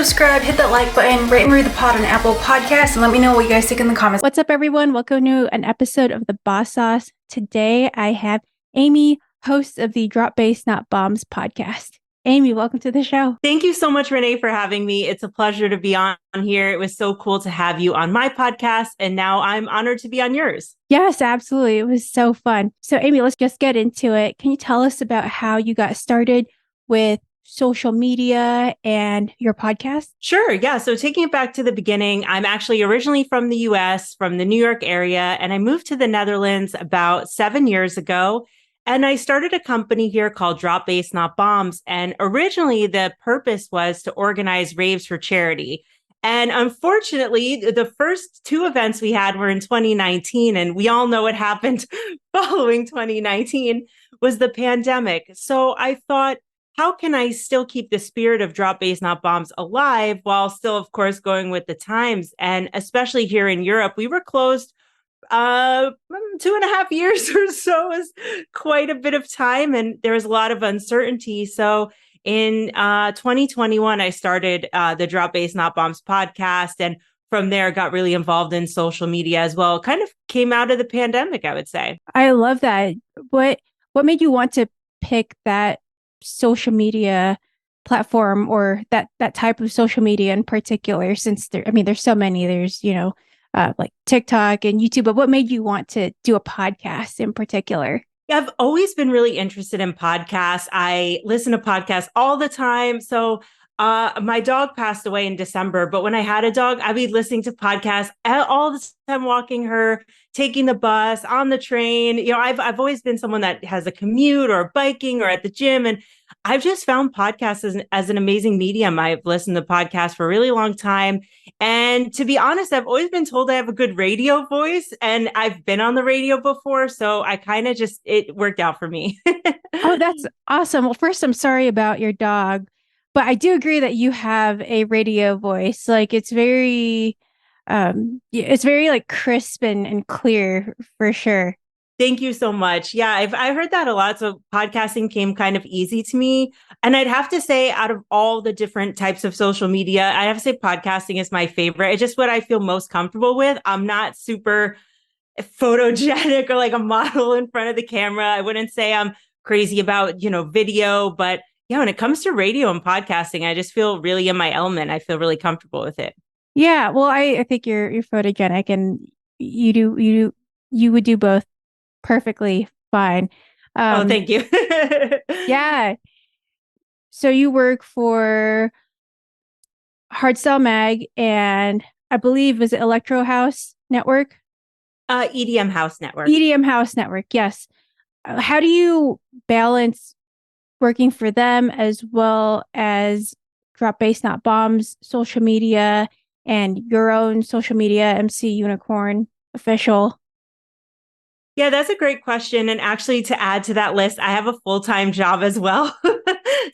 subscribe, hit that like button, rate and review the pod on Apple Podcasts, and let me know what you guys think in the comments. What's up, everyone? Welcome to an episode of The Boss Sauce. Today, I have Amy, host of the Drop Bass Not Bombs podcast. Amy, welcome to the show. Thank you so much, Renee, for having me. It's a pleasure to be on here. It was so cool to have you on my podcast, and now I'm honored to be on yours. Yes, absolutely. It was so fun. So, Amy, let's just get into it. Can you tell us about how you got started with social media and your podcast? Sure. Yeah. So taking it back to the beginning, I'm actually originally from the US, from the New York area, and I moved to the Netherlands about 7 years ago. And I started a company here called Drop Bass Not Bombs. And originally the purpose was to organize raves for charity. And unfortunately, the first two events we had were in 2019. And we all know what happened following 2019 was the pandemic. So I thought, how can I still keep the spirit of Drop Bass Not Bombs alive while still, of course, going with the times? And especially here in Europe, we were closed 2.5 years or so, is quite a bit of time, and there was a lot of uncertainty. So in 2021, I started the Drop Bass Not Bombs podcast, and from there got really involved in social media as well. It kind of came out of the pandemic, I would say. I love that. What made you want to pick that social media platform, or that type of social media in particular? Since there's so many. There's like TikTok and YouTube, but what made you want to do a podcast in particular? Yeah, I've always been really interested in podcasts. I listen to podcasts all the time. So my dog passed away in December, but when I had a dog, I'd be listening to podcasts all the time, walking her, taking the bus, on the train. I've always been someone that has a commute or biking or at the gym, and I've just found podcasts as an amazing medium. I've listened to podcasts for a really long time. And to be honest, I've always been told I have a good radio voice, and I've been on the radio before. So I kind of it worked out for me. Oh, that's awesome. Well, first, I'm sorry about your dog, but I do agree that you have a radio voice. Like it's very like crisp and clear for sure. Thank you so much. Yeah, I heard that a lot. So podcasting came kind of easy to me. And I'd have to say, out of all the different types of social media, I have to say podcasting is my favorite. It's just what I feel most comfortable with. I'm not super photogenic or like a model in front of the camera. I wouldn't say I'm crazy about, video, but yeah, when it comes to radio and podcasting, I just feel really in my element. I feel really comfortable with it. Yeah, well, I think you're photogenic, and you would do both perfectly fine. Oh, thank you. Yeah. So you work for Hardstyle Mag, and I believe, was it Electro House Network? EDM House Network. EDM House Network, yes. How do you balance working for them as well as Drop Bass Not Bombs social media and your own social media, MC Unicorn official? Yeah, that's a great question. And actually, to add to that list, I have a full-time job as well.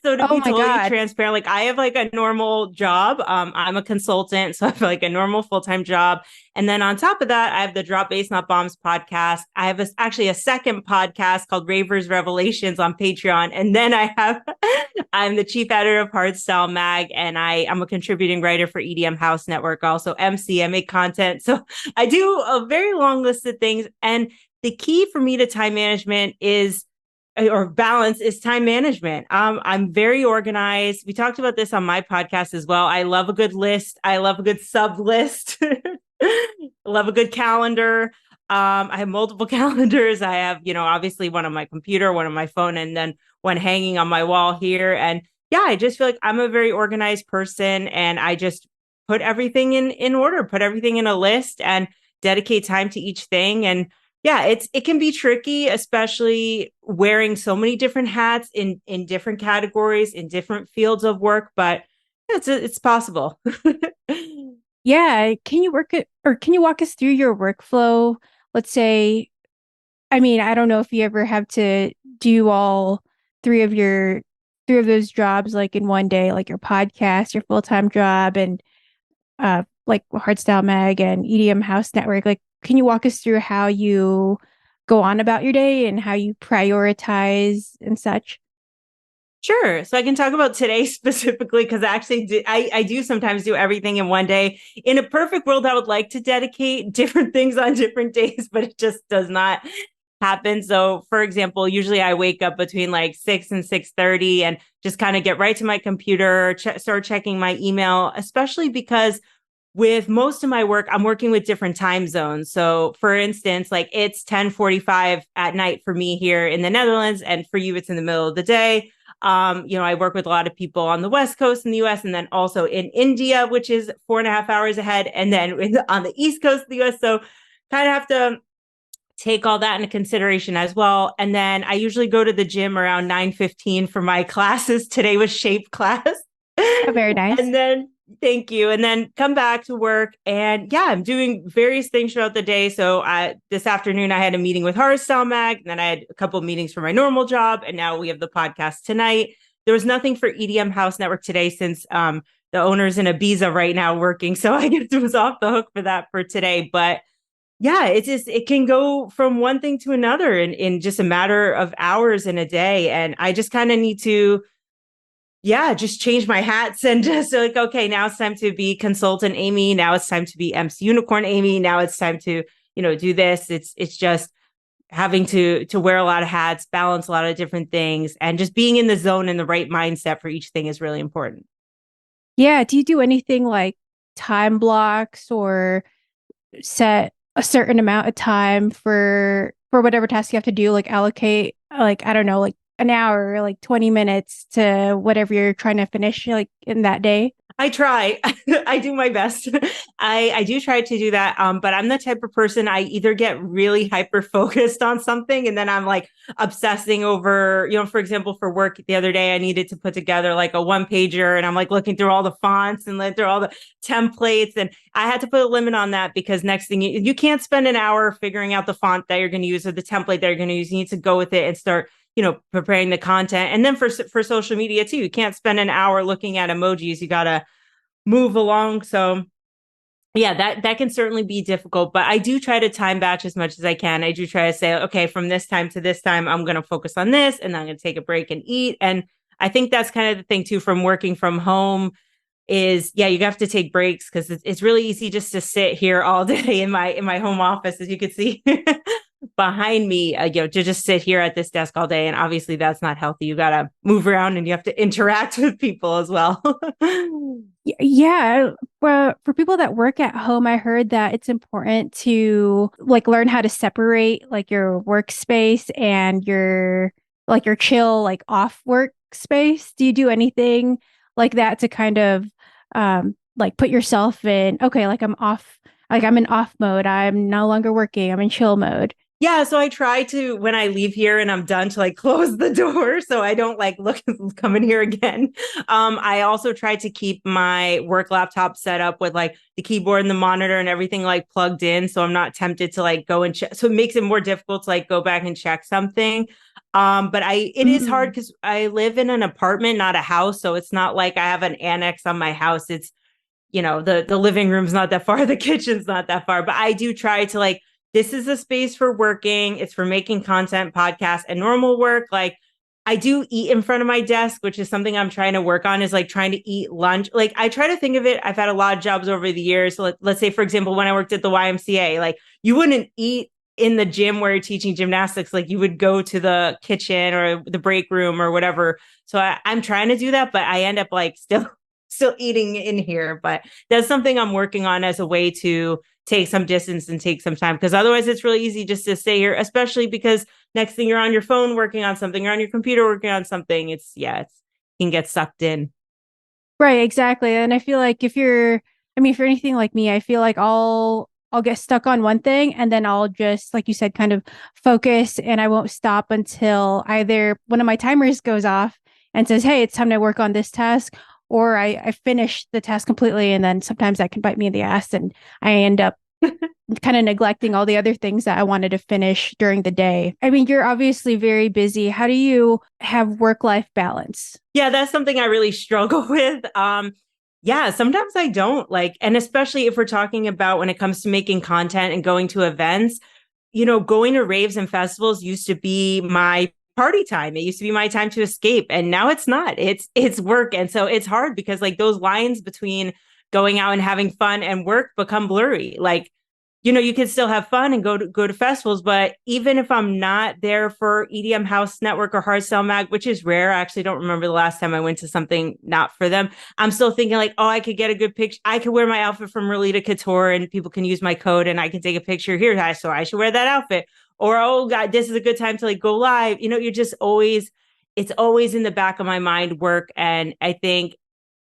So to be totally transparent, like I have like a normal job. I'm a consultant, so I have like a normal full-time job. And then on top of that, I have the Drop Bass Not Bombs podcast. I have actually a second podcast called Ravers Revelations on Patreon. And then I'm the chief editor of Hardstyle Mag, and I'm a contributing writer for EDM House Network, also MC. I make content. So I do a very long list of things. And the key for me to time management or balance is time management. I'm very organized. We talked about this on my podcast as well. I love a good list. I love a good sub list. I love a good calendar. I have multiple calendars. I have, obviously one on my computer, one on my phone, and then one hanging on my wall here. And yeah, I just feel like I'm a very organized person, and I just put everything in order, put everything in a list, and dedicate time to each thing. And yeah, it can be tricky, especially wearing so many different hats in different categories, in different fields of work, but it's possible. Yeah, can you walk us through your workflow? Let's say, I don't know if you ever have to do all three of those jobs like in one day, like your podcast, your full-time job, and like Hardstyle Mag and EDM House Network. Like, can you walk us through how you go on about your day and how you prioritize and such? Sure. So I can talk about today specifically because I do sometimes do everything in one day. In a perfect world, I would like to dedicate different things on different days, but it just does not happen. So for example, usually I wake up between like 6 and 6:30 and just kind of get right to my computer, start checking my email, especially because with most of my work, I'm working with different time zones. So for instance, like it's 10:45 at night for me here in the Netherlands, and for you, it's in the middle of the day. I work with a lot of people on the West Coast in the US and then also in India, which is 4.5 hours ahead, and then on the East Coast of the US. So kind of have to take all that into consideration as well. And then I usually go to the gym around 9:15 for my classes. Today was shape class. Oh, very nice. And then thank you. And then come back to work. And yeah, I'm doing various things throughout the day. So this afternoon, I had a meeting with Hardstyle Mag, and then I had a couple of meetings for my normal job. And now we have the podcast tonight. There was nothing for EDM House Network today since the owner's in Ibiza right now working. So I guess it was off the hook for that for today. But yeah, it can go from one thing to another in just a matter of hours in a day. And I just kind of need to, just change my hats and just like, okay, now it's time to be consultant Amy. Now it's time to be MC Unicorn Amy. Now it's time to, do this. It's just having to wear a lot of hats, balance a lot of different things, and just being in the zone and the right mindset for each thing is really important. Yeah. Do you do anything like time blocks or set a certain amount of time for whatever task you have to do, like allocate, like, I don't know, like an hour or like 20 minutes to whatever you're trying to finish like in that day? I try. I do my best. I do try to do that. But I'm the type of person, I either get really hyper focused on something and then I'm like obsessing over, for example, for work the other day, I needed to put together like a 1-pager and I'm like looking through all the fonts and through all the templates. And I had to put a limit on that because next thing you can't spend an hour figuring out the font that you're going to use or the template that you're going to use. You need to go with it and start preparing the content. And then for social media too, you can't spend an hour looking at emojis. You got to move along. So yeah, that can certainly be difficult, but I do try to time batch as much as I can. I do try to say, okay, from this time to this time, I'm going to focus on this and then I'm going to take a break and eat. And I think that's kind of the thing too, from working from home is, you have to take breaks because it's really easy just to sit here all day in my home office, as you can see behind me, to just sit here at this desk all day. And obviously that's not healthy. You got to move around and you have to interact with people as well. Yeah. For people that work at home, I heard that it's important to like learn how to separate like your workspace and your chill, like off workspace. Do you do anything like that to kind of like put yourself in, okay, like I'm off, like I'm in off mode. I'm no longer working. I'm in chill mode. Yeah, so I try to, when I leave here and I'm done, to like close the door so I don't like come in here again. I also try to keep my work laptop set up with like the keyboard and the monitor and everything like plugged in, so I'm not tempted to like go and check. So it makes it more difficult to like go back and check something. But it is hard because I live in an apartment, not a house, so it's not like I have an annex on my house. It's the living room's not that far, the kitchen's not that far, but I do try to like, this is a space for working. It's for making content, podcasts, and normal work. Like I do eat in front of my desk, which is something I'm trying to work on, is like trying to eat lunch. Like I try to think of it. I've had a lot of jobs over the years. So let's say, for example, when I worked at the YMCA, like you wouldn't eat in the gym where you're teaching gymnastics. Like you would go to the kitchen or the break room or whatever. So I'm trying to do that, but I end up like still eating in here. But that's something I'm working on as a way to take some distance and take some time, because otherwise it's really easy just to stay here, especially because next thing you're on your phone working on something, you're on your computer working on something. It can get sucked in. Right, exactly. And I feel like if you're anything like me, I feel like I'll get stuck on one thing and then I'll just, like you said, kind of focus and I won't stop until either one of my timers goes off and says, hey, it's time to work on this task, or I finish the task completely. And then sometimes that can bite me in the ass and I end up kind of neglecting all the other things that I wanted to finish during the day. I mean, you're obviously very busy. How do you have work-life balance? Yeah, that's something I really struggle with. Sometimes I don't like, and especially if we're talking about when it comes to making content and going to events, going to raves and festivals used to be my party time. It used to be my time to escape, and now it's not. It's work. And so it's hard because like those lines between going out and having fun and work become blurry. Like, you can still have fun and go to festivals, but even if I'm not there for EDM House Network or Hardstyle Mag, which is rare, I actually don't remember the last time I went to something not for them. I'm still thinking like, oh, I could get a good picture. I could wear my outfit from Relita Couture and people can use my code and I can take a picture here. So I should wear that outfit. Or, oh God, this is a good time to like go live. You're just it's always in the back of my mind work. And I think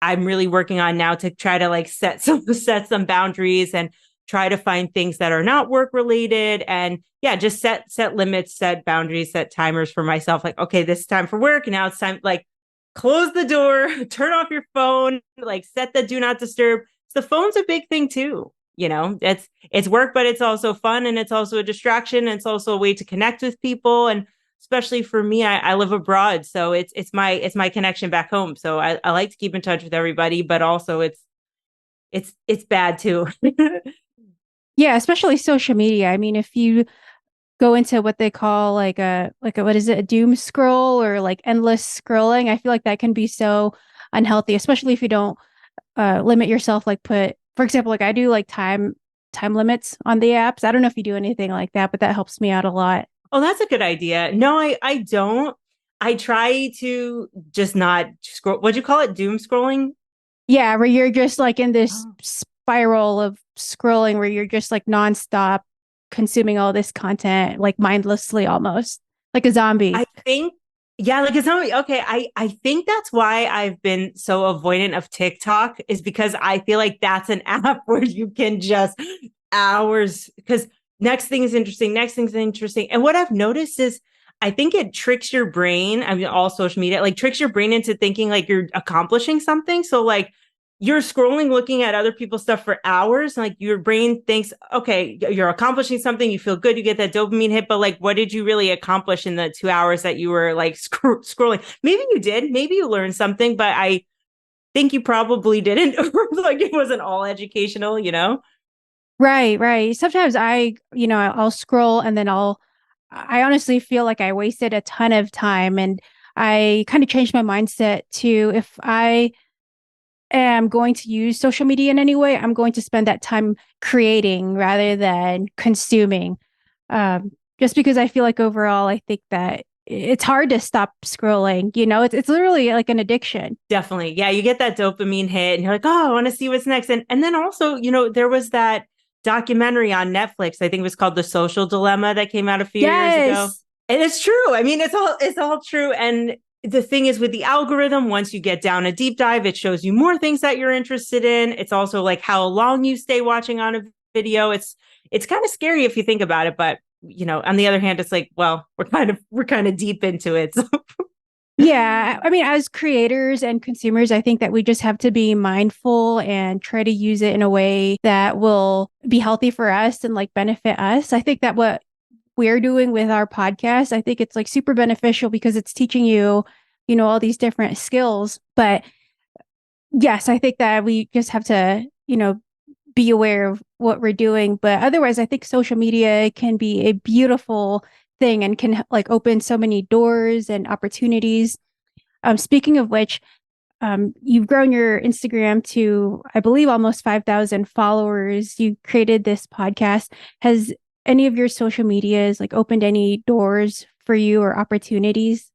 I'm really working on now to try to like set some boundaries and try to find things that are not work related, and just set limits, set boundaries, set timers for myself. Like, okay, this is time for work. And now it's time, like, close the door, turn off your phone, like set the do not disturb. So the phone's a big thing too. It's work, but it's also fun, and it's also a distraction. And it's also a way to connect with people. And especially for me, I live abroad, so it's my connection back home. So I like to keep in touch with everybody, but also it's bad too. Yeah, especially social media. I mean, if you go into what they call like a what is it, a doom scroll or like endless scrolling, I feel like that can be so unhealthy, especially if you don't limit yourself. Like for example, like I do like time limits on the apps. I don't know if you do anything like that, but that helps me out a lot. Oh, that's a good idea. No, I don't. I try to just not scroll. What'd you call it? Doom scrolling? Yeah, where you're just like in this spiral of scrolling where you're just like nonstop consuming all this content, like mindlessly, almost like a zombie. I think, yeah, like a zombie. Okay, I think that's why I've been so avoidant of TikTok, is because I feel like that's an app where you can just hours, because next thing is interesting, and what I've noticed is I think it tricks your brain. I mean, all social media like tricks your brain into thinking like you're accomplishing something. So like you're scrolling, looking at other people's stuff for hours. Like your brain thinks, okay, you're accomplishing something. You feel good. You get that dopamine hit. But like, what did you really accomplish in the 2 hours that you were like scrolling? Maybe you did. Maybe you learned something, but I think you probably didn't. Like it wasn't all educational. Right. Sometimes I'll scroll and then I honestly feel like I wasted a ton of time, and I kind of changed my mindset to, if I am going to use social media in any way, I'm going to spend that time creating rather than consuming. Just because I feel like overall, I think that it's hard to stop scrolling. It's literally like an addiction. Definitely. Yeah. You get that dopamine hit and you're like, oh, I want to see what's next. And then also, there was that documentary on Netflix. I think it was called The Social Dilemma that came out a few years ago. And it's true. I mean, it's all true. And the thing is, with the algorithm, once you get down a deep dive, it shows you more things that you're interested in. It's also like how long you stay watching on a video. It's kind of scary if you think about it, but on the other hand, it's like, well, we're kind of deep into it. So. Yeah, I mean, as creators and consumers, I think that we just have to be mindful and try to use it in a way that will be healthy for us and like benefit us. I think that what we're doing with our podcast, I think it's like super beneficial because it's teaching you, all these different skills. But yes, I think that we just have to, be aware of what we're doing. But otherwise, I think social media can be a beautiful thing and can like open so many doors and opportunities. Speaking of which, you've grown your Instagram to, I believe, almost 5,000 followers. You created this podcast. Has any of your social medias like opened any doors for you or opportunities?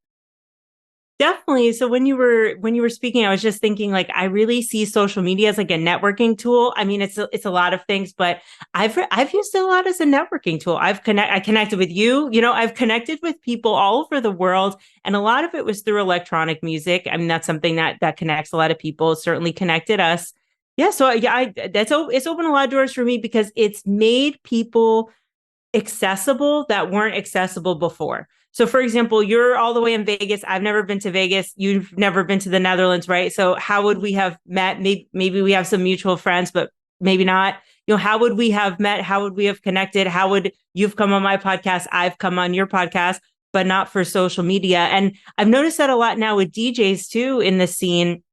Definitely. So when you were speaking, I was just thinking like I really see social media as like a networking tool. I mean, it's a lot of things, but I've used it a lot as a networking tool. I connected with you. I've connected with people all over the world, and a lot of it was through electronic music. I mean, that's something that connects a lot of people. It certainly connected us. Yeah. So it's opened a lot of doors for me because it's made people accessible that weren't accessible before. So for example, you're all the way in Vegas. I've never been to Vegas. You've never been to the Netherlands, right? So how would we have met? Maybe we have some mutual friends, but maybe not. How would we have met? How would we have connected? How would you've come on my podcast? I've come on your podcast, but not for social media. And I've noticed that a lot now with DJs too in the scene.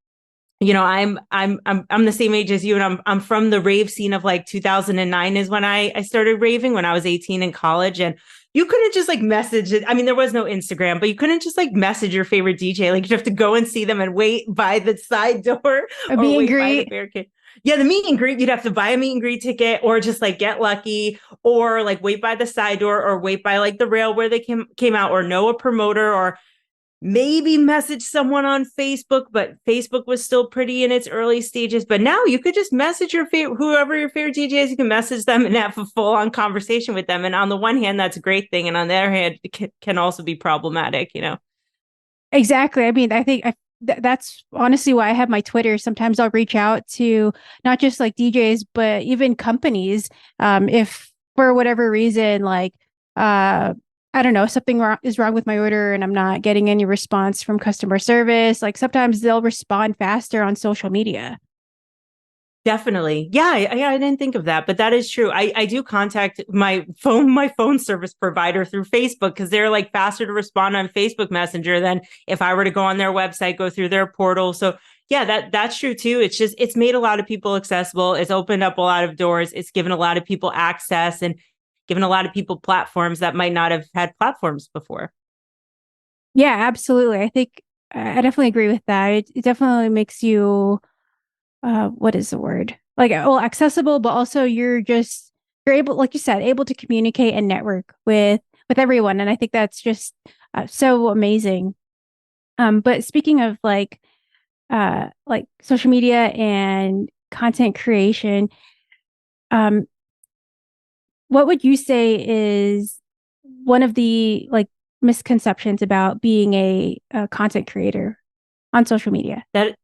I'm the same age as you, and I'm from the rave scene of like 2009 is when I started raving when I was 18 in college, and you couldn't just like message it. I mean, there was no Instagram, but you couldn't just like message your favorite DJ. Like you have to go and see them and wait by the side door A or meet and wait by the greet. barricade. Yeah, the meet and greet, you'd have to buy a meet and greet ticket or just like get lucky or like wait by the side door or wait by like the rail where they came out or know a promoter or maybe message someone on Facebook, but Facebook was still pretty in its early stages. But now you could just message your favorite, whoever your favorite DJ is, you can message them and have a full on conversation with them. And on the one hand, that's a great thing. And on the other hand, it can also be problematic, you know? Exactly. I mean, I think that's honestly why I have my Twitter. Sometimes I'll reach out to not just like DJs, but even companies. If for whatever reason, like, I don't know, something is wrong with my order and I'm not getting any response from customer service, like sometimes they'll respond faster on social media. Definitely. Yeah, I didn't think of that, but that is true. I do contact my phone service provider through Facebook because they're like faster to respond on Facebook Messenger than if I were to go on their website, go through their portal. So yeah, that's true too. It's made a lot of people accessible. It's opened up a lot of doors. It's given a lot of people access and given a lot of people platforms that might not have had platforms before. Yeah, absolutely. I think I definitely agree with that. It definitely makes you what is the word? Like, well, accessible, but also you're able, like you said, able to communicate and network with everyone. And I think that's just so amazing. But speaking of like social media and content creation, um, what would you say is one of the like misconceptions about being a content creator on social media? That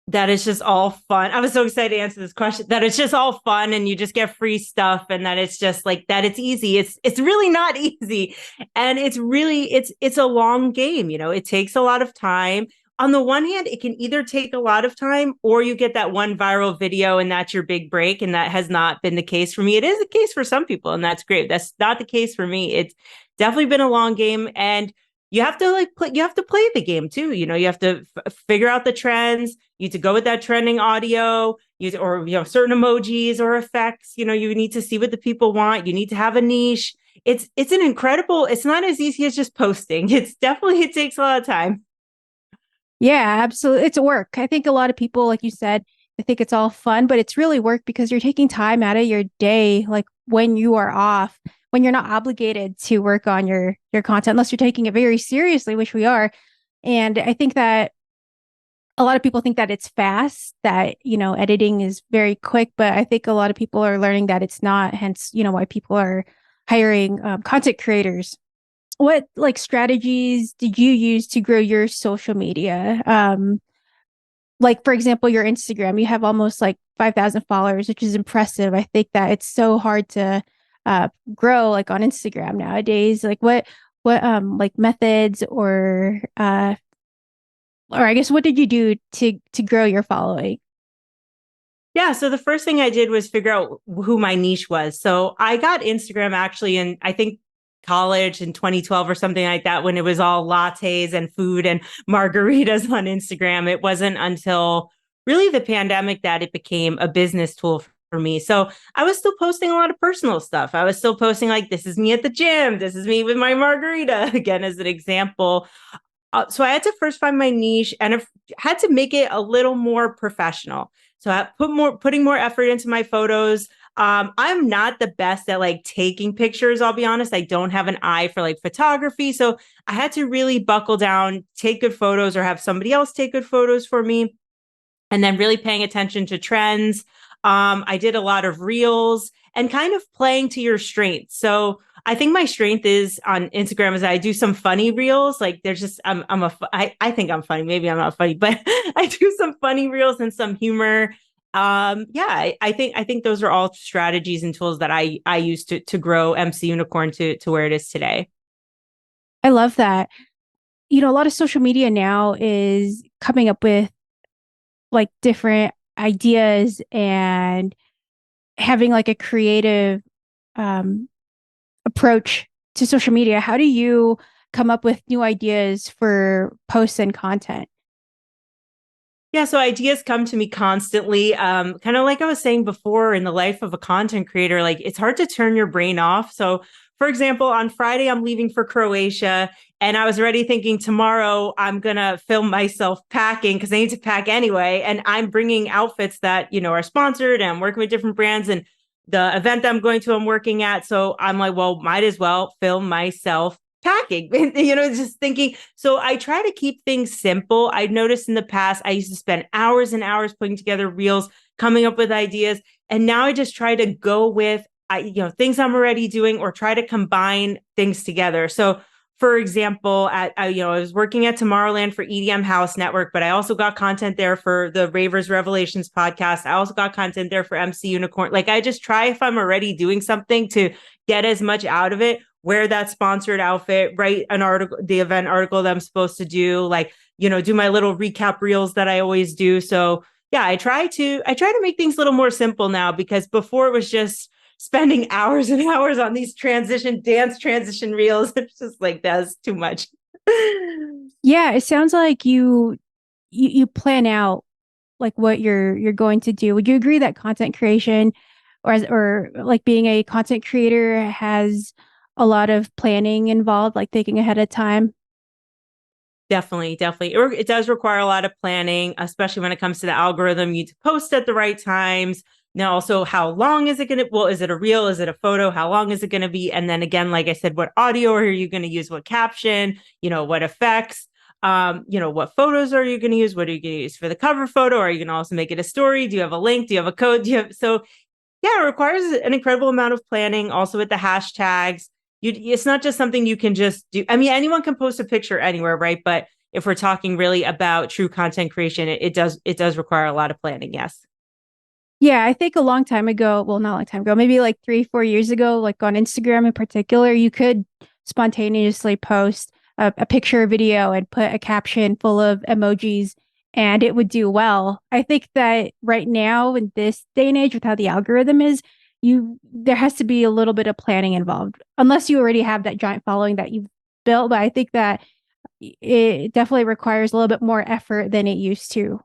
That is just all fun. I was so excited to answer this question. That it's just all fun and you just get free stuff and that it's just like that it's easy. It's really not easy. And it's a long game, you know. It takes a lot of time. On the one hand, it can either take a lot of time or you get that one viral video and that's your big break. And that has not been the case for me. It is the case for some people, and that's great. That's not the case for me. It's definitely been a long game, and you have to you have to play the game too. You know, you have to figure out the trends. You need to go with that trending audio, or certain emojis or effects. You know, you need to see what the people want. You need to have a niche. It's an incredible. It's not as easy as just posting. It takes a lot of time. Yeah, absolutely. It's work. I think a lot of people, like you said, I think it's all fun, but it's really work because you're taking time out of your day, like when you are off, when you're not obligated to work on your content, unless you're taking it very seriously, which we are. And I think that a lot of people think that it's fast, that, editing is very quick, but I think a lot of people are learning that it's not, hence, why people are hiring content creators. What like strategies did you use to grow your social media? Like for example, your Instagram, you have almost like 5,000 followers, which is impressive. I think that it's so hard to grow like on Instagram nowadays. Like what like methods or I guess what did you do to grow your following? Yeah, so the first thing I did was figure out who my niche was. So I got Instagram actually in, I think, college in 2012 or something like that, when it was all lattes and food and margaritas on Instagram. It wasn't until really the pandemic that it became a business tool for me. So I was still posting a lot of personal stuff. I was still posting like, this is me at the gym. This is me with my margarita, again, as an example. So I had to first find my niche and had to make it a little more professional. So I putting more effort into my photos. I'm not the best at like taking pictures. I'll be honest. I don't have an eye for like photography. So I had to really buckle down, take good photos or have somebody else take good photos for me. And then really paying attention to trends. I did a lot of reels and kind of playing to your strengths. So I think my strength is on Instagram is I do some funny reels. Like there's just, I think I'm funny. Maybe I'm not funny, but I do some funny reels and some humor. Yeah, I think those are all strategies and tools that I use to grow MC Unicorn to where it is today. I love that. A lot of social media now is coming up with like different ideas and having like a creative um, approach to social media. How do you come up with new ideas for posts and content? Yeah, so ideas come to me constantly. Kind of like I was saying before, in the life of a content creator, like it's hard to turn your brain off. So, for example, on Friday, I'm leaving for Croatia, and I was already thinking tomorrow I'm gonna film myself packing because I need to pack anyway. And I'm bringing outfits that, are sponsored, and I'm working with different brands. And the event that I'm going to, I'm working at. So I'm like, well, might as well film myself packing, just thinking. So I try to keep things simple. I noticed in the past, I used to spend hours and hours putting together reels, coming up with ideas. And now I just try to go with, things I'm already doing, or try to combine things together. So for example, I was working at Tomorrowland for EDM House Network, but I also got content there for the Ravers Revelations podcast. I also got content there for MC Unicorn. Like I just try, if I'm already doing something, to get as much out of it, wear that sponsored outfit, write an article, the event article that I'm supposed to do, like, do my little recap reels that I always do. So yeah, I try to make things a little more simple now, because before it was just spending hours and hours on these dance transition reels. It's just like, that's too much. Yeah, it sounds like you plan out like what you're going to do. Would you agree that content creation or like being a content creator has a lot of planning involved, like thinking ahead of time? Definitely, definitely. It does require a lot of planning, especially when it comes to the algorithm. You need to post at the right times. Now, also, how long is it going to, well, is it a reel? Is it a photo? How long is it going to be? And then again, like I said, what audio are you going to use? What caption, what effects, what photos are you going to use? What are you going to use for the cover photo? Are you going to also make it a story? Do you have a link? Do you have a code? So yeah, it requires an incredible amount of planning. Also with the hashtags, it's not just something you can just do. I mean, anyone can post a picture anywhere, right? But if we're talking really about true content creation, it does require a lot of planning. Yes. Yeah, I think a long time ago, well, not a long time ago, maybe like 3, 4 years ago, like on Instagram in particular, you could spontaneously post a picture or video and put a caption full of emojis and it would do well. I think that right now in this day and age with how the algorithm is, there has to be a little bit of planning involved, unless you already have that giant following that you've built. But I think that it definitely requires a little bit more effort than it used to.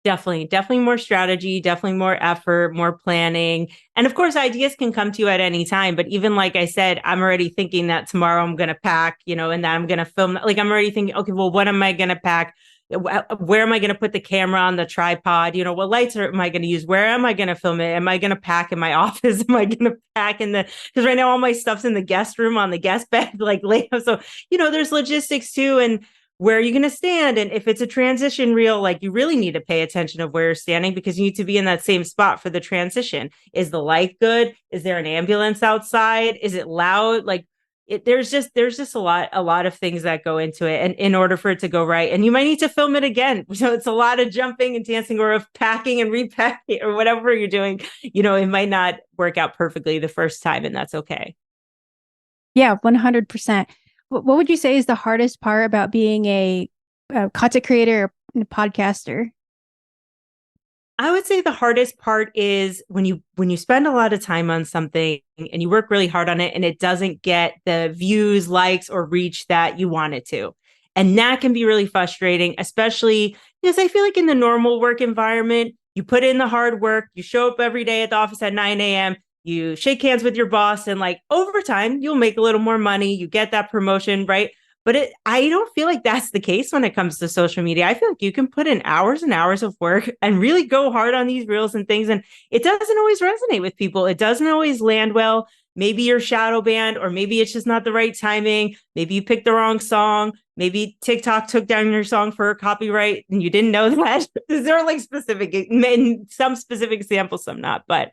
Definitely more strategy, definitely more effort, more planning. And of course, ideas can come to you at any time. But even like I said, I'm already thinking that tomorrow I'm going to pack, and that I'm going to film. Like I'm already thinking, okay, well, what am I going to pack? Where am I going to put the camera on the tripod? What lights am I going to use? Where am I going to film it? Am I going to pack in my office? Am I going to pack because right now all my stuff's in the guest room on the guest bed, like layout. So, there's logistics too. And where are you going to stand? And if it's a transition reel, like you really need to pay attention of where you're standing, because you need to be in that same spot for the transition. Is the light good? Is there an ambulance outside? Is it loud? Like there's just a lot of things that go into it, and in order for it to go right, and you might need to film it again. So it's a lot of jumping and dancing, or of packing and repacking, or whatever you're doing. It might not work out perfectly the first time, and that's okay. Yeah, 100%. What would you say is the hardest part about being a content creator and a podcaster? I would say the hardest part is when you spend a lot of time on something and you work really hard on it and it doesn't get the views, likes, or reach that you want it to. And that can be really frustrating, especially because I feel like in the normal work environment, you put in the hard work, you show up every day at the office at 9 a.m., you shake hands with your boss, and like over time, you'll make a little more money, you get that promotion, right? But I don't feel like that's the case when it comes to social media. I feel like you can put in hours and hours of work and really go hard on these reels and things. And it doesn't always resonate with people. It doesn't always land well. Maybe you're shadow banned, or maybe it's just not the right timing. Maybe you picked the wrong song. Maybe TikTok took down your song for copyright and you didn't know that. There are like some specific examples, some not. But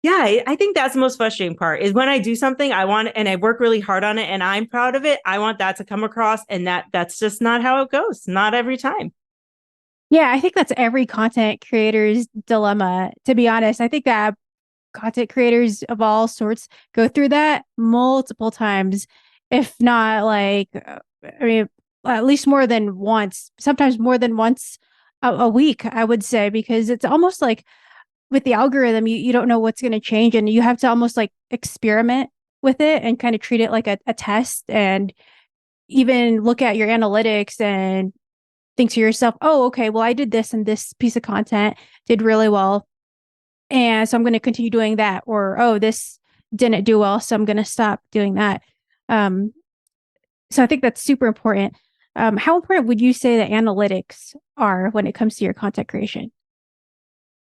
yeah, I think that's the most frustrating part is when I do something I want and I work really hard on it and I'm proud of it. I want that to come across, and that's just not how it goes. Not every time. Yeah, I think that's every content creator's dilemma, to be honest. I think that content creators of all sorts go through that multiple times, if not like, I mean, at least more than once, sometimes more than once a week, I would say, because it's almost like with the algorithm, you don't know what's going to change, and you have to almost like experiment with it and kind of treat it like a test, and even look at your analytics and think to yourself, oh, okay, well, I did this and this piece of content did really well. And so I'm going to continue doing that. Or, oh, this didn't do well, so I'm going to stop doing that. Um, so I think that's super important. How important would you say that analytics are when it comes to your content creation?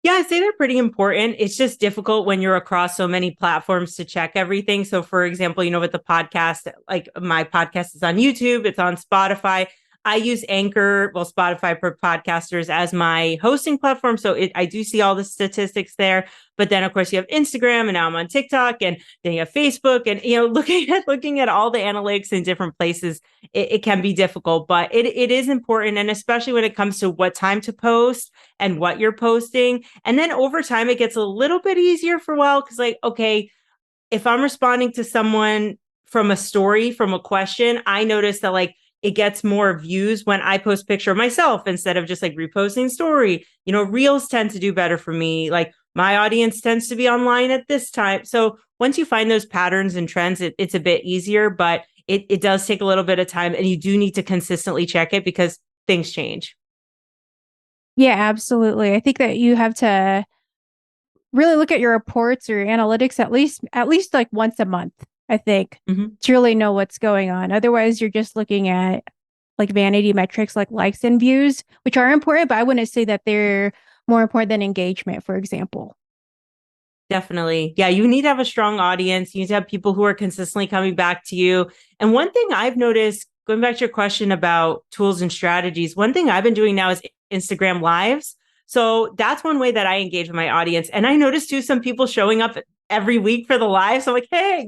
Yeah, I'd say they're pretty important. It's just difficult when you're across so many platforms to check everything. So, for example, with the podcast, like my podcast is on YouTube, it's on Spotify. I use Anchor, well, Spotify for podcasters as my hosting platform. So I do see all the statistics there. But then, of course, you have Instagram, and now I'm on TikTok, and then you have Facebook, and looking at all the analytics in different places, it can be difficult. But it is important, and especially when it comes to what time to post and what you're posting. And then over time, it gets a little bit easier for a while because, like, okay, if I'm responding to someone from a story, from a question, I notice that like it gets more views when I post picture of myself instead of just like reposting story. Reels tend to do better for me. Like my audience tends to be online at this time. So once you find those patterns and trends, it's a bit easier, but it does take a little bit of time, and you do need to consistently check it because things change. Yeah, absolutely. I think that you have to really look at your reports or analytics at least like once a month, I think, to really know what's going on. Otherwise, you're just looking at like vanity metrics like likes and views, which are important, but I wouldn't say that they're more important than engagement, for example. Definitely. Yeah, you need to have a strong audience. You need to have people who are consistently coming back to you. And one thing I've noticed, going back to your question about tools and strategies, one thing I've been doing now is Instagram lives. So that's one way that I engage with my audience. And I noticed too, some people showing up every week for the live. So I'm like, hey,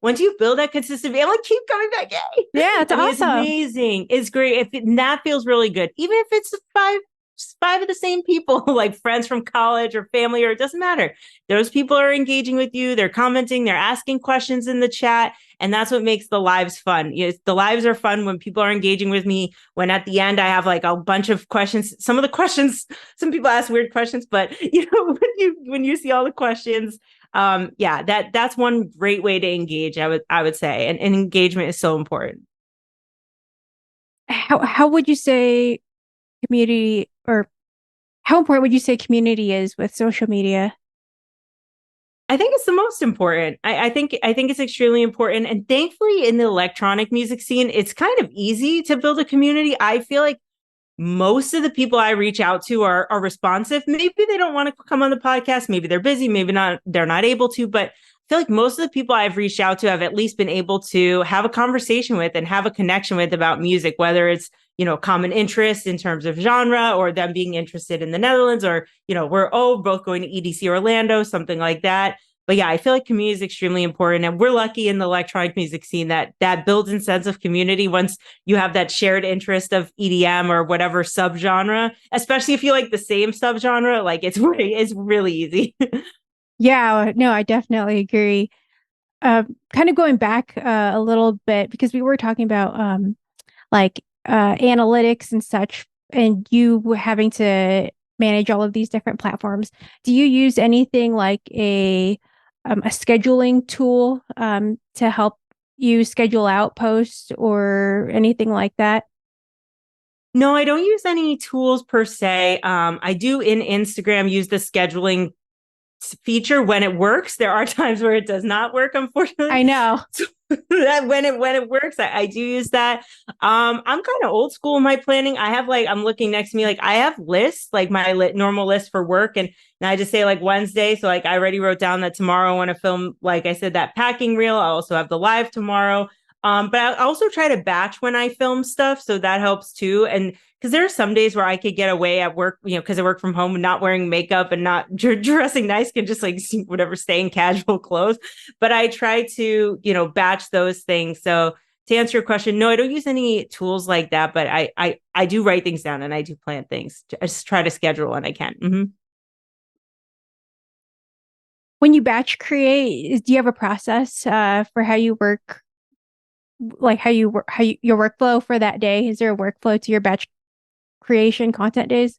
once you build that consistency, I'm like, keep coming back. Hey. Yeah, it's awesome. It's amazing. It's great. And that feels really good. Even if it's five of the same people, like friends from college or family, or it doesn't matter. Those people are engaging with you. They're commenting, they're asking questions in the chat. And that's what makes the lives fun. The lives are fun when people are engaging with me. When at the end, I have like a bunch of questions. Some of the questions, some people ask weird questions, but when you see all the questions, yeah, that's one great way to engage, I would say. And engagement is so important. How would you say community or how important would you say community is with social media? I think it's the most important. I think it's extremely important. And thankfully in the electronic music scene, it's kind of easy to build a community. I feel like most of the people I reach out to are responsive. Maybe they don't want to come on the podcast. Maybe they're busy. Maybe not, they're not able to, but I feel like most of the people I've reached out to have at least been able to have a conversation with and have a connection with about music, whether it's, common interest in terms of genre, or them being interested in the Netherlands, or, we're both going to EDC Orlando, something like that. But yeah, I feel like community is extremely important, and we're lucky in the electronic music scene that builds a sense of community once you have that shared interest of EDM or whatever subgenre, especially if you like the same subgenre, like it's really easy. Yeah, no, I definitely agree. Kind of going back a little bit because we were talking about like analytics and such, and you having to manage all of these different platforms. Do you use anything like a scheduling tool to help you schedule out posts or anything like that? No, I don't use any tools per se. I do in Instagram use the scheduling feature when it works. There are times where it does not work, unfortunately. I know. That when it works, I do use that. I'm kind of old school in my planning. I have I'm looking next to me, like I have lists, like my normal list for work, and I just say like Wednesday. So like I already wrote down that tomorrow I want to film, like I said, that packing reel. I also have the live tomorrow. But I also try to batch when I film stuff, so that helps too. And because there are some days where I could get away at work, because I work from home and not wearing makeup and not dressing nice, can just like whatever, stay in casual clothes. But I try to, batch those things. So to answer your question, no, I don't use any tools like that, but I do write things down and I do plan things. I just try to schedule when I can. Mm-hmm. When you batch create, do you have a process for how you work, like your workflow for that day? Is there a workflow to your batch creation content days?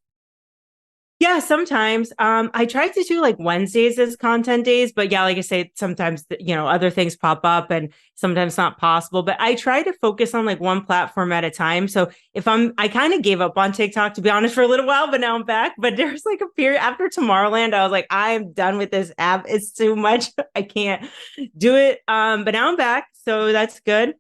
Yeah, sometimes. I try to do like Wednesdays as content days, but yeah, like I say, sometimes other things pop up and sometimes not possible. But I try to focus on like one platform at a time. So I kind of gave up on TikTok to be honest for a little while, but now I'm back. But there's like a period after Tomorrowland, I was like, I'm done with this app. It's too much. I can't do it. But now I'm back, so that's good.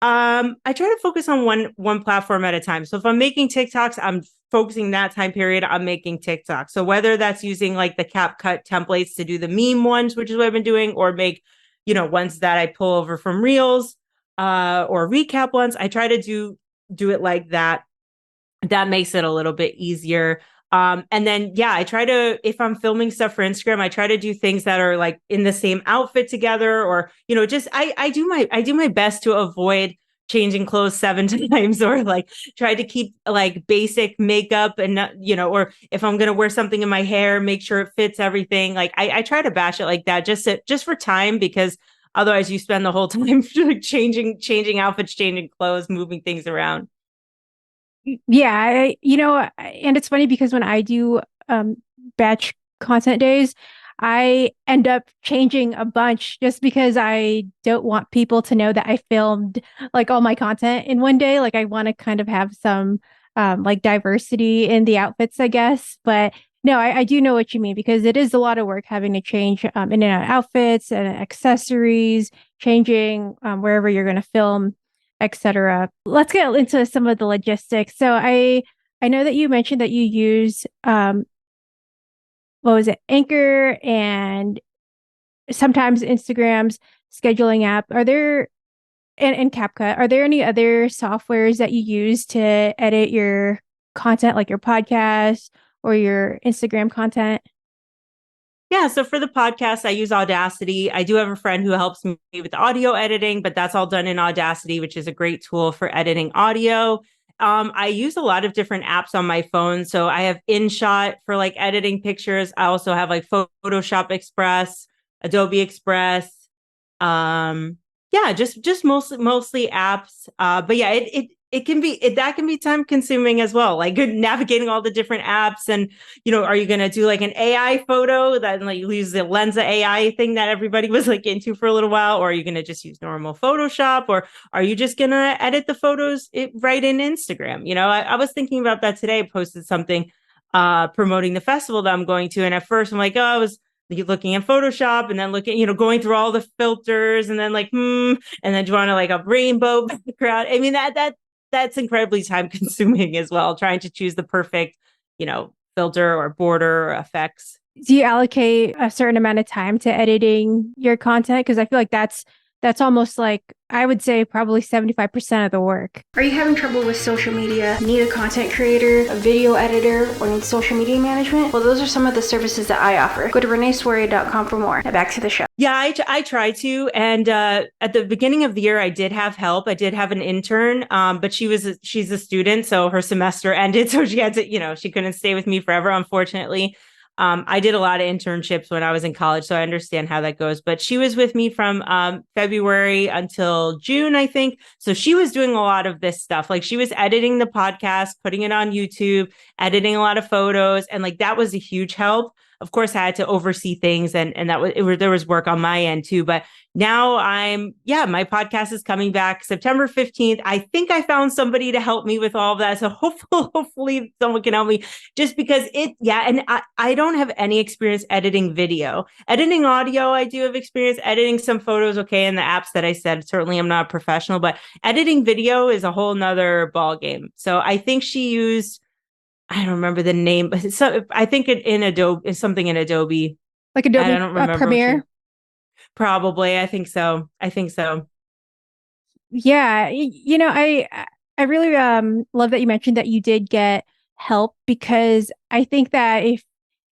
I try to focus on one platform at a time. So if I'm making TikToks, I'm focusing that time period on making TikTok. So whether that's using like the CapCut templates to do the meme ones, which is what I've been doing, or make, ones that I pull over from Reels, or recap ones, I try to do it like that. That makes it a little bit easier. And then, yeah, I try to, if I'm filming stuff for Instagram, I try to do things that are like in the same outfit together, or, just, I do my best to avoid changing clothes 7 times, or like try to keep like basic makeup and not, or if I'm going to wear something in my hair, make sure it fits everything. Like I try to bash it like that just for time, because otherwise you spend the whole time like changing outfits, changing clothes, moving things around. Yeah, and it's funny because when I do batch content days, I end up changing a bunch just because I don't want people to know that I filmed like all my content in one day. Like I want to kind of have some like diversity in the outfits, I guess. But no, I do know what you mean because it is a lot of work having to change in and out outfits and accessories, changing wherever you're going to film, etc. Let's get into some of the logistics. So I know that you mentioned that you use what was it, Anchor and sometimes Instagram's scheduling app. Are there and CapCut, are there any other softwares that you use to edit your content, like your podcast or your Instagram content? Yeah, so for the podcast, I use Audacity. I do have a friend who helps me with audio editing, but that's all done in Audacity, which is a great tool for editing audio. I use a lot of different apps on my phone. So I have InShot for like editing pictures. I also have like Photoshop Express, Adobe Express. Um, yeah, just mostly apps. But yeah, it can be that can be time consuming as well, like navigating all the different apps. And are you going to do like an AI photo that like you use the Lensa AI thing that everybody was like into for a little while, or are you going to just use normal Photoshop, or are you just going to edit the photos right in Instagram? I was thinking about that today. I posted something promoting the festival that I'm going to, and at first I'm like, oh, I was looking at Photoshop and then going through all the filters and then like, and then do you want to like a rainbow background? I mean, that's incredibly time consuming as well, trying to choose the perfect, filter or border or effects. Do you allocate a certain amount of time to editing your content? Because I feel like that's almost like I would say probably 75% of the work. Are you having trouble with social media? Need a content creator, a video editor, or need social media management? Well, those are some of the services that I offer. Go to reneesoria.com for more. Now back to the show. Yeah, I try to. And at the beginning of the year, I did have help. I did have an intern, but she's a student, so her semester ended, so she had to, she couldn't stay with me forever, unfortunately. I did a lot of internships when I was in college, so I understand how that goes. But she was with me from February until June, I think. So she was doing a lot of this stuff. Like she was editing the podcast, putting it on YouTube, editing a lot of photos. And like that was a huge help. Of course, I had to oversee things, and there was work on my end too. But now my podcast is coming back September 15th. I think I found somebody to help me with all of that. So hopefully someone can help me, just because and I don't have any experience editing video. Editing audio, I do have experience. Editing some photos, okay, in the apps that I said. Certainly I'm not a professional, but editing video is a whole nother ball game. So I think she used, I don't remember the name, but I think in Adobe, something in Adobe. Like Adobe I don't remember Premiere? Probably. I think so. Yeah, I really love that you mentioned that you did get help, because I think that if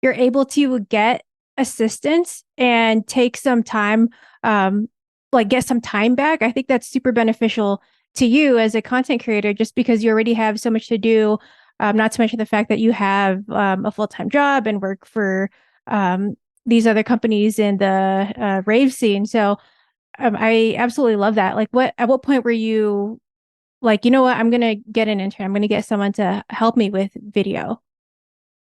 you're able to get assistance and take some time, like get some time back, I think that's super beneficial to you as a content creator, just because you already have so much to do. Not to mention the fact that you have a full-time job and work for these other companies in the rave scene. So I absolutely love that. Like, at what point were you like, you know what, I'm gonna get an intern. I'm gonna get someone to help me with video.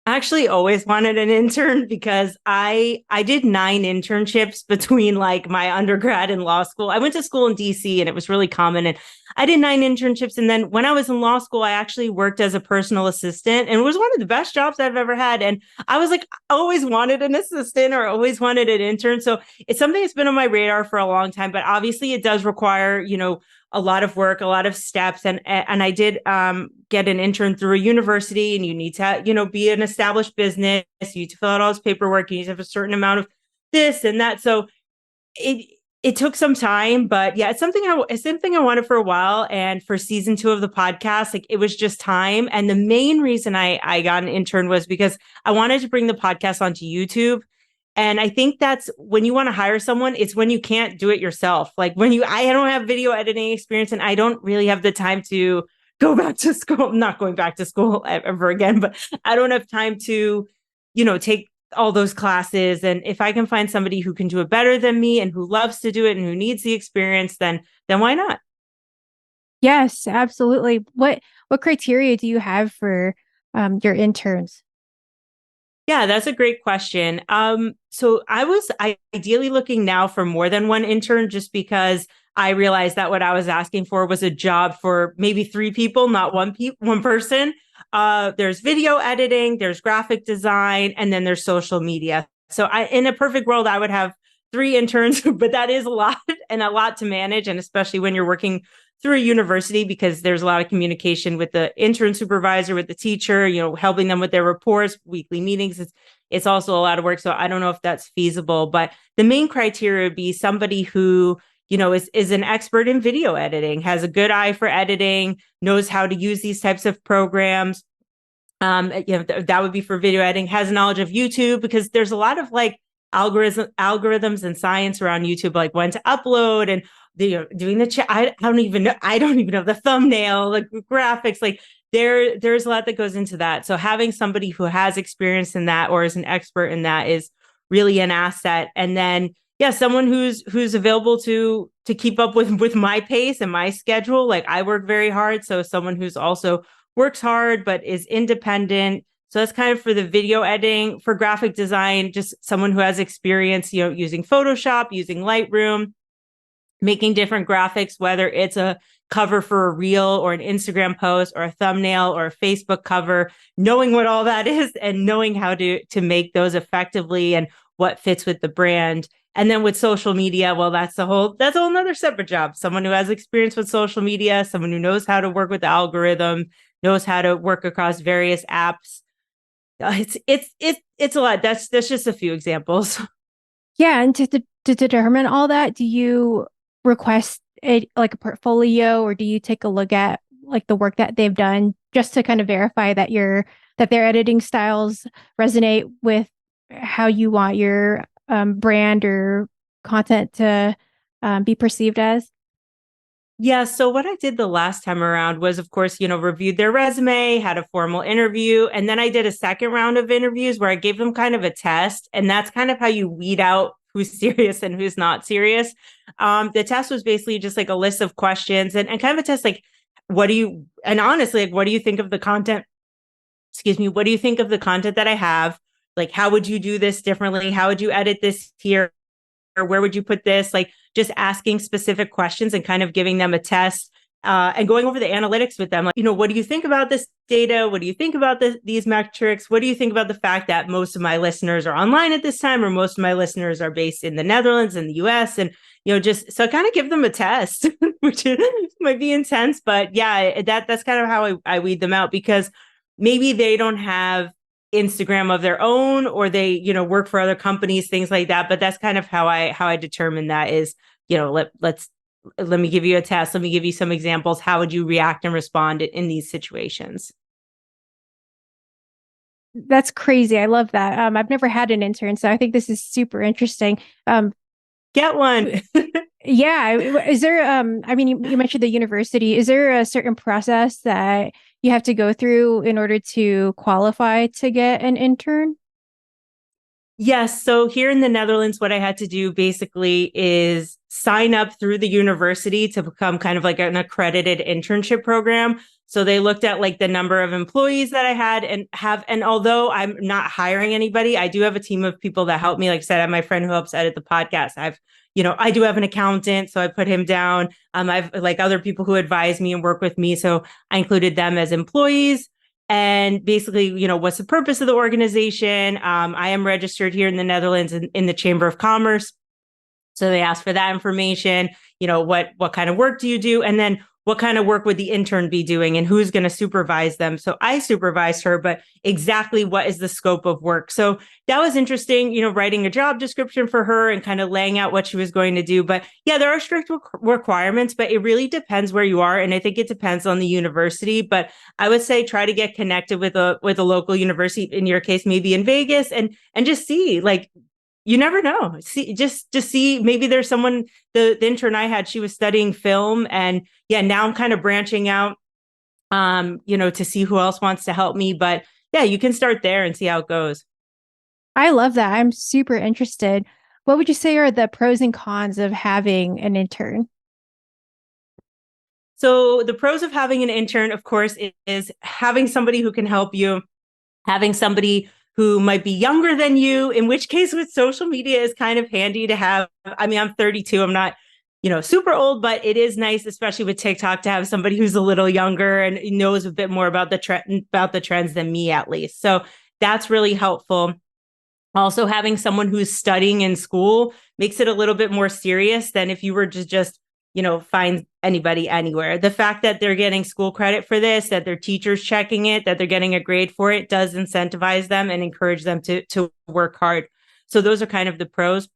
actually always wanted an intern because I did 9 internships between like my undergrad and law school. I went to school in DC and it was really common, and I did 9 internships. And then when I was in law school, I actually worked as a personal assistant, and it was one of the best jobs I've ever had. And I was like, I always wanted an assistant or always wanted an intern. So it's something that's been on my radar for a long time, but obviously it does require, a lot of work, a lot of steps. And I did get an intern through a university, and you need to, be an established business. You need to fill out all this paperwork. You need to have a certain amount of this and that. So it took some time, but yeah, it's something I wanted for a while. And for season 2 of the podcast, like it was just time. And the main reason I got an intern was because I wanted to bring the podcast onto YouTube. And I think that's when you want to hire someone, it's when you can't do it yourself. Like I don't have video editing experience, and I don't really have the time to go back to school. I'm not going back to school ever again, but I don't have time to, take all those classes. And if I can find somebody who can do it better than me and who loves to do it and who needs the experience, then why not? Yes, absolutely. What criteria do you have for your interns? Yeah, that's a great question. So I was ideally looking now for more than one intern, just because I realized that what I was asking for was a job for maybe 3 people, not one person. There's video editing, there's graphic design, and then there's social media. So in a perfect world, I would have 3 interns, but that is a lot and a lot to manage. And especially when you're working through a university, because there's a lot of communication with the intern supervisor, with the teacher, helping them with their reports, weekly meetings. It's also a lot of work. So I don't know if that's feasible, but the main criteria would be somebody who, is an expert in video editing, has a good eye for editing, knows how to use these types of programs. That would be for video editing, has knowledge of YouTube, because there's a lot of like algorithms and science around YouTube, like when to upload and doing the chat. I don't even know the thumbnail, the graphics, like there's a lot that goes into that. So having somebody who has experience in that or is an expert in that is really an asset. And then, yeah, someone who's available to keep up with my pace and my schedule. Like I work very hard. So someone who's also works hard, but is independent. So that's kind of for the video editing. For graphic design, just someone who has experience, using Photoshop, using Lightroom, making different graphics, whether it's a cover for a reel or an Instagram post or a thumbnail or a Facebook cover, knowing what all that is and knowing how to make those effectively and what fits with the brand. And then with social media, well, that's a whole nother separate job. Someone who has experience with social media, someone who knows how to work with the algorithm, knows how to work across various apps. It's a lot. That's just a few examples. Yeah, and to determine all that, do you request like a portfolio, or do you take a look at like the work that they've done just to kind of verify that their editing styles resonate with how you want your brand or content to be perceived as? Yeah. So what I did the last time around was, of course, reviewed their resume, had a formal interview, and then I did a second round of interviews where I gave them kind of a test. And that's kind of how you weed out who's serious and who's not serious. The test was basically just like a list of questions and kind of a test, like, honestly, like, what do you think of the content? Excuse me. What do you think of the content that I have? Like, how would you do this differently? How would you edit this here? Or where would you put this? Like just asking specific questions and kind of giving them a test and going over the analytics with them. Like, what do you think about this data? What do you think about these metrics? What do you think about the fact that most of my listeners are online at this time, or most of my listeners are based in the Netherlands and the US? And, just so kind of give them a test, which might be intense. But yeah, that's kind of how I weed them out, because maybe they don't have Instagram of their own, or they, work for other companies, things like that. But that's kind of how I determine that is, let me give you a test. Let me give you some examples. How would you react and respond in these situations? That's crazy. I love that. I've never had an intern, so I think this is super interesting. Get one. Yeah. Is there, I mean, you mentioned the university. Is there a certain process that you have to go through in order to qualify to get an intern? Yes. So here in the Netherlands, what I had to do basically is sign up through the university to become kind of like an accredited internship program. So they looked at like the number of employees that I had and although I'm not hiring anybody, I do have a team of people that help me. Like I said, I have my friend who helps edit the podcast. I do have an accountant, so I put him down. I've like other people who advise me and work with me. So I included them as employees. And basically, what's the purpose of the organization? I am registered here in the Netherlands in the Chamber of Commerce. So they asked for that information. What kind of work do you do? And then what kind of work would the intern be doing and who's going to supervise them? So I supervised her, but exactly what is the scope of work? So that was interesting, writing a job description for her and kind of laying out what she was going to do. But yeah, there are strict requirements, but it really depends where you are. And I think it depends on the university, but I would say try to get connected with a local university, in your case, maybe in Vegas, and just see, like, you never know. See, just see, maybe there's someone, the intern I had, she was studying film, and yeah, now I'm kind of branching out, to see who else wants to help me. But yeah, you can start there and see how it goes. I love that. I'm super interested. What would you say are the pros and cons of having an intern? So the pros of having an intern, of course, is having somebody who can help you, having somebody who might be younger than you, in which case with social media is kind of handy to have. I mean, I'm 32. I'm not, super old, but it is nice, especially with TikTok, to have somebody who's a little younger and knows a bit more about the trends than me, at least. So that's really helpful. Also, having someone who's studying in school makes it a little bit more serious than if you were to just, find anybody anywhere. The fact that they're getting school credit for this, that their teacher's checking it, that they're getting a grade for it, does incentivize them and encourage them to work hard. So those are kind of the pros.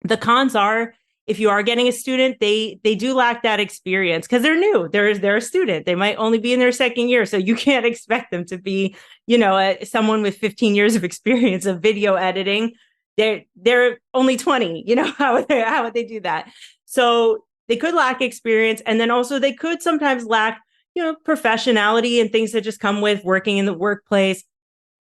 The cons are, if you are getting a student, they do lack that experience because they're new. They're a student. They might only be in their second year, so you can't expect them to be, someone with 15 years of experience of video editing. They're only 20. How would they do that? So they could lack experience, and then also they could sometimes lack, professionality and things that just come with working in the workplace,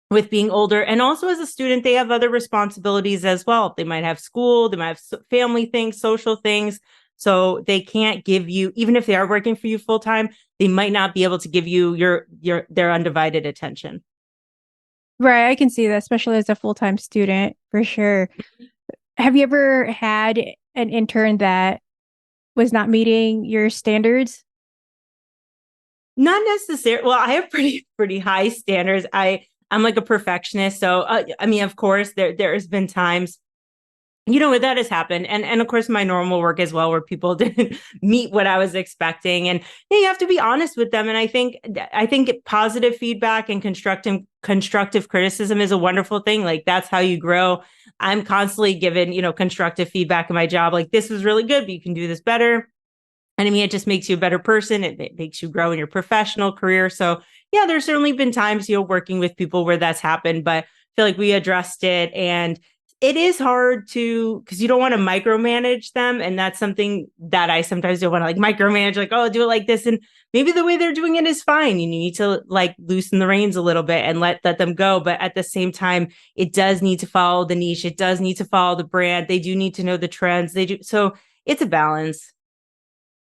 with being older. And also as a student, they have other responsibilities as well. They might have school, they might have family things, social things. So they can't give you, even if they are working for you full time, they might not be able to give you their undivided attention. Right. I can see that, especially as a full-time student, for sure. Have you ever had an intern that was not meeting your standards? Not necessarily. Well, I have pretty high standards. I'm like a perfectionist. So, I mean, of course, there has been times, that has happened. And of course, my normal work as well, where people didn't meet what I was expecting. And you have to be honest with them. And I think positive feedback and constructive criticism is a wonderful thing. Like, that's how you grow. I'm constantly given, constructive feedback in my job. Like, this was really good, but you can do this better. And I mean, it just makes you a better person. It makes you grow in your professional career. So yeah, there's certainly been times, working with people where that's happened, but I feel like we addressed it. And it is hard because you don't want to micromanage them. And that's something that I sometimes don't want to like micromanage, like, oh, do it like this. And maybe the way they're doing it is fine. You need to like loosen the reins a little bit and let them go. But at the same time, it does need to follow the niche. It does need to follow the brand. They do need to know the trends. They do. So it's a balance.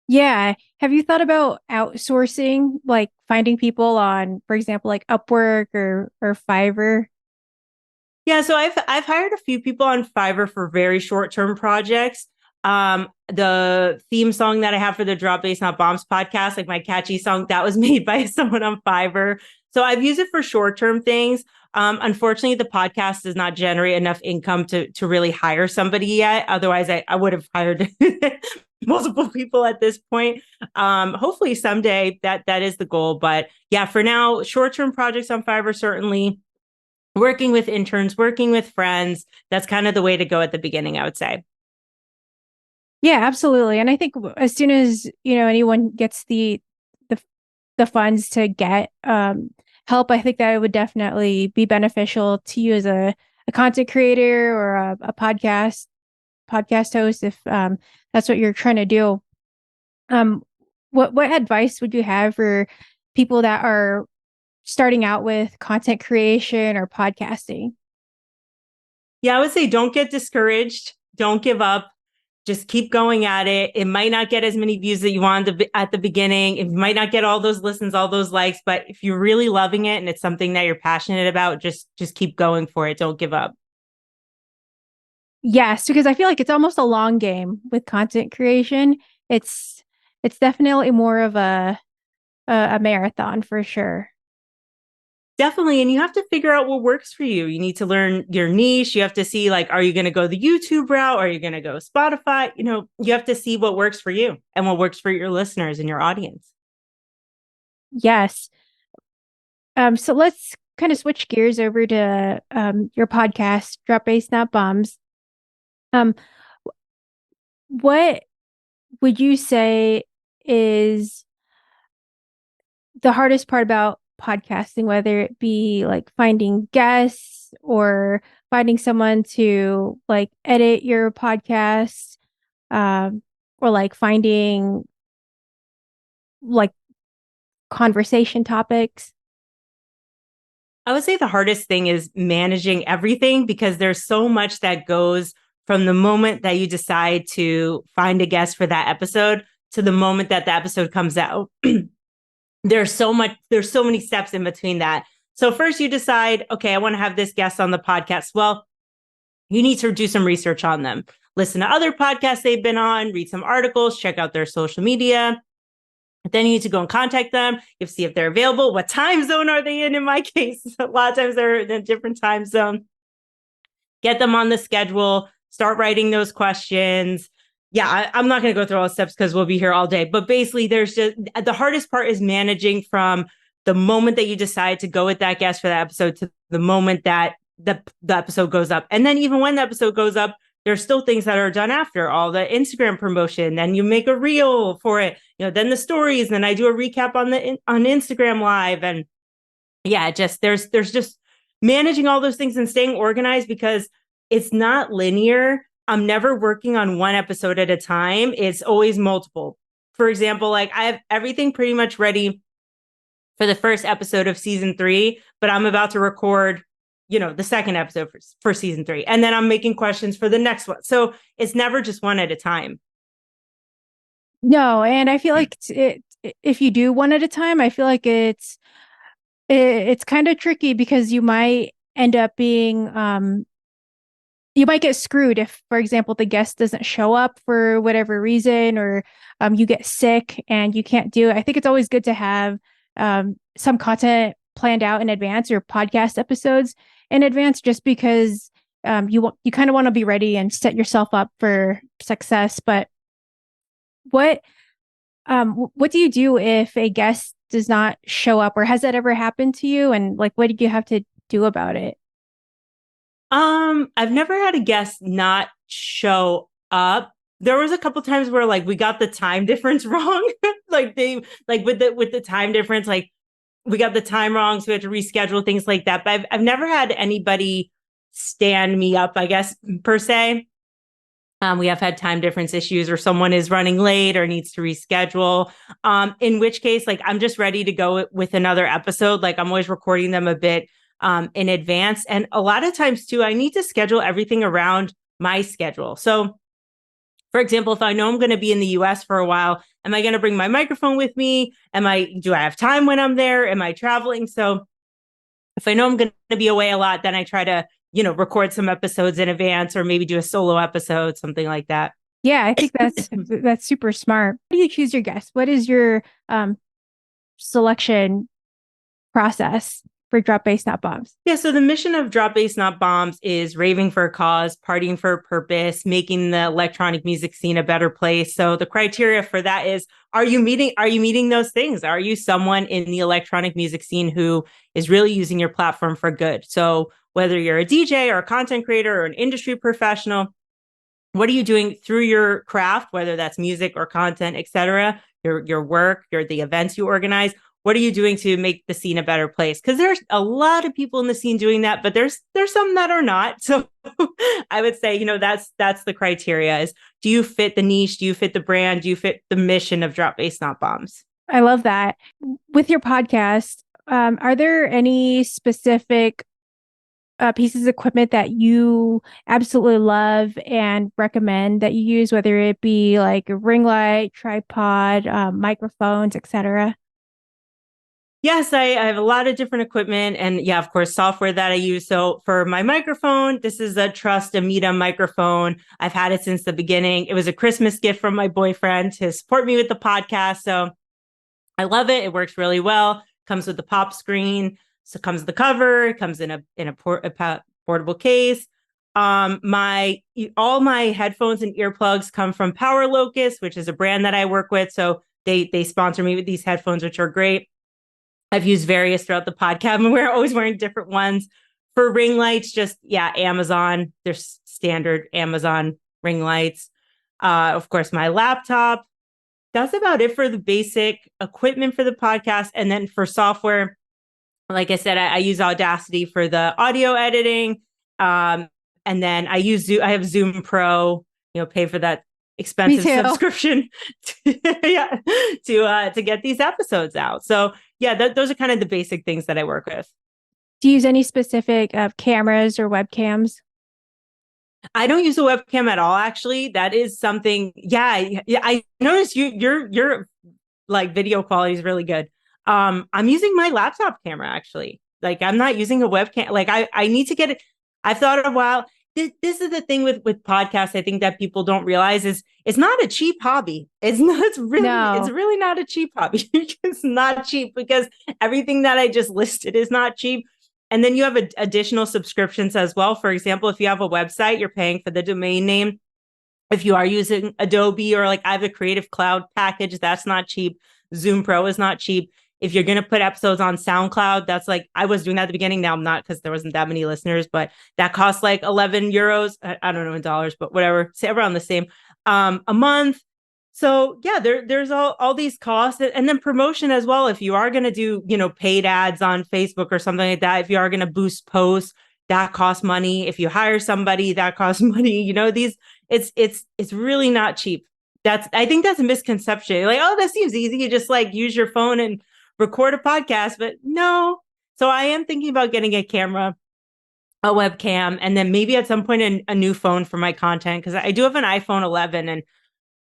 Yeah. Have you thought about outsourcing, like finding people on, for example, like Upwork or Fiverr? Yeah, so I've hired a few people on Fiverr for very short-term projects. The theme song that I have for the Drop Bass Not Bombs podcast, like my catchy song, that was made by someone on Fiverr. So I've used it for short-term things. Unfortunately, the podcast does not generate enough income to really hire somebody yet. Otherwise, I would have hired multiple people at this point. Hopefully someday that is the goal. But yeah, for now, short-term projects on Fiverr, certainly working with interns, working with friends. That's kind of the way to go at the beginning, I would say. Yeah, absolutely. And I think as soon as, anyone gets the funds to get help, I think that it would definitely be beneficial to you as a content creator or a podcast host if that's what you're trying to do. What advice would you have for people that are starting out with content creation or podcasting? Yeah, I would say don't get discouraged. Don't give up. Just keep going at it. It might not get as many views that you wanted at the beginning. It might not get all those listens, all those likes, but if you're really loving it and it's something that you're passionate about, just keep going for it. Don't give up. Yes, because I feel like it's almost a long game with content creation. It's it's definitely more of a marathon for sure. Definitely. And you have to figure out what works for you. You need to learn your niche. You have to see, like, are you going to go the YouTube route? Are you going to go Spotify? You have to see what works for you and what works for your listeners and your audience. Yes. So let's kind of switch gears over to your podcast, Drop Bass Not Bombs. Um, what would you say is the hardest part about podcasting, whether it be like finding guests or finding someone to like edit your podcast, um, or like finding like conversation topics? I would say the hardest thing is managing everything because there's so much that goes from the moment that you decide to find a guest for that episode to the moment that the episode comes out. There's so many steps in between that. So first you decide, okay, I want to have this guest on the podcast. Well, you need to do some research on them. Listen to other podcasts they've been on, read some articles, check out their social media. Then you need to go and contact them. You have to see if they're available. What time zone are they in? In my case, a lot of times they're in a different time zone. Get them on the schedule. Start writing those questions. Yeah, I'm not going to go through all the steps because we'll be here all day. But basically, there's just the hardest part is managing from the moment that you decide to go with that guest for that episode to the moment that the episode goes up. And then even when the episode goes up, there's still things that are done after all the Instagram promotion. Then you make a reel for it, then the stories. Then I do a recap on Instagram Live. And yeah, there's just managing all those things and staying organized because it's not linear. I'm never working on one episode at a time. It's always multiple. For example, like I have everything pretty much ready for the first episode of season 3, but I'm about to record, the second episode for season 3. And then I'm making questions for the next one. So it's never just one at a time. No, and I feel like if you do one at a time, I feel like it's kind of tricky because you might end up being you might get screwed if, for example, the guest doesn't show up for whatever reason, or you get sick and you can't do it. I think it's always good to have some content planned out in advance or podcast episodes in advance, just because you kind of want to be ready and set yourself up for success. But what do you do if a guest does not show up, or has that ever happened to you? And like, what do you have to do about it? I've never had a guest not show up. There was a couple times where like we got the time difference wrong. Like with the time difference, like we got the time wrong, so we had to reschedule things like that. But I've never had anybody stand me up, I guess, per se. We have had time difference issues or someone is running late or needs to reschedule. In which case, like I'm just ready to go with another episode. Like I'm always recording them a bit in advance. And a lot of times too, I need to schedule everything around my schedule. So for example, if I know I'm going to be in the US for a while, am I going to bring my microphone with me? Do I have time when I'm there? Am I traveling? So if I know I'm going to be away a lot, then I try to, record some episodes in advance or maybe do a solo episode, something like that. Yeah, I think that's super smart. How do you choose your guests? What is your selection process for Drop Bass Not Bombs? Yeah, so the mission of Drop Bass Not Bombs is raving for a cause, partying for a purpose, making the electronic music scene a better place. So the criteria for that is, are you meeting those things? Are you someone in the electronic music scene who is really using your platform for good? So whether you're a DJ or a content creator or an industry professional, what are you doing through your craft, whether that's music or content, etc., your work, the events you organize? What are you doing to make the scene a better place? Because there's a lot of people in the scene doing that, but there's some that are not. So I would say, that's the criteria is, do you fit the niche? Do you fit the brand? Do you fit the mission of Drop Bass Not Bombs? I love that. With your podcast, are there any specific pieces of equipment that you absolutely love and recommend that you use, whether it be like a ring light, tripod, microphones, etc.? Yes, I have a lot of different equipment and yeah, of course, software that I use. So for my microphone, this is a Trust Amita microphone. I've had it since the beginning. It was a Christmas gift from my boyfriend to support me with the podcast. So I love it. It works really well. Comes with the pop screen. So it comes with the cover. It comes in a portable case. My all my headphones and earplugs come from Power Locust, which is a brand that I work with. So they sponsor me with these headphones, which are great. I've used various throughout the podcast, and we're always wearing different ones. For ring lights, just Amazon. There's standard Amazon ring lights. Of course, my laptop. That's about it for the basic equipment for the podcast. And then for software, like I said, I use Audacity for the audio editing. And then I have Zoom Pro, pay for that expensive subscription to get these episodes out. So yeah, those are kind of the basic things that I work with. Do you use any specific cameras or webcams? I don't use a webcam at all. Actually, that is something. Yeah. I noticed your like video quality is really good. I'm using my laptop camera actually. Like I'm not using a webcam. Like I need to get it. I've thought a while. This is the thing with podcasts. I think that people don't realize is it's not a cheap hobby. It's really not a cheap hobby. It's not cheap because everything that I just listed is not cheap. And then you have additional subscriptions as well. For example, if you have a website, you're paying for the domain name. If you are using Adobe or like I have a Creative Cloud package, that's not cheap. Zoom Pro is not cheap. If you're going to put episodes on SoundCloud, that's like, I was doing that at the beginning. Now I'm not because there wasn't that many listeners, but that costs like 11 euros. I don't know in dollars, but whatever, say around the same a month. So yeah, there's all these costs and then promotion as well. If you are going to do, paid ads on Facebook or something like that, if you are going to boost posts, that costs money. If you hire somebody, that costs money. It's really not cheap. I think that's a misconception. Like, oh, that seems easy. You just like use your phone and record a podcast, but no. So I am thinking about getting a camera, a webcam, and then maybe at some point a new phone for my content. Cause I do have an iPhone 11 and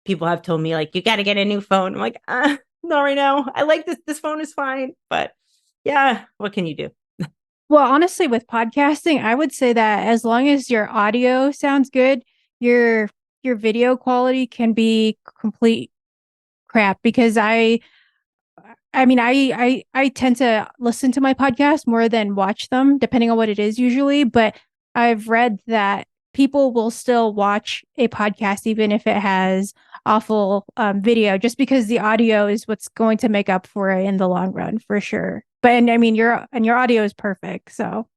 people have told me like, you got to get a new phone. I'm like, not right now. I like this. This phone is fine, but yeah, what can you do? Well, honestly, with podcasting, I would say that as long as your audio sounds good, your video quality can be complete crap because I mean, I tend to listen to my podcast more than watch them, depending on what it is usually. But I've read that people will still watch a podcast even if it has awful video, just because the audio is what's going to make up for it in the long run, for sure. But and I mean, your audio is perfect. So,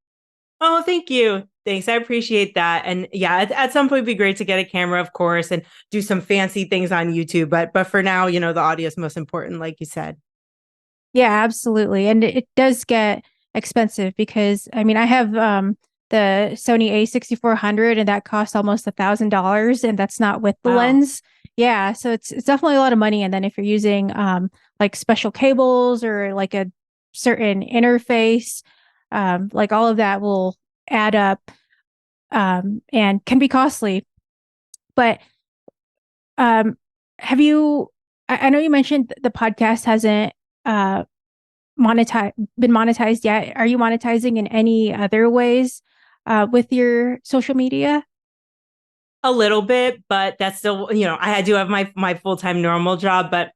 oh, thank you. Thanks. I appreciate that. And yeah, at some point it'd be great to get a camera, of course, and do some fancy things on YouTube. But for now, the audio is most important, like you said. Yeah, absolutely. And it does get expensive because I mean, I have the Sony A6400 and that costs almost $1,000 and that's not with the lens. Yeah, so it's definitely a lot of money. And then if you're using like special cables or like a certain interface, like all of that will add up and can be costly. But have you I know you mentioned the podcast hasn't been monetized yet. Are you monetizing in any other ways with your social media? A little bit, but that's still, I do have my full-time normal job, but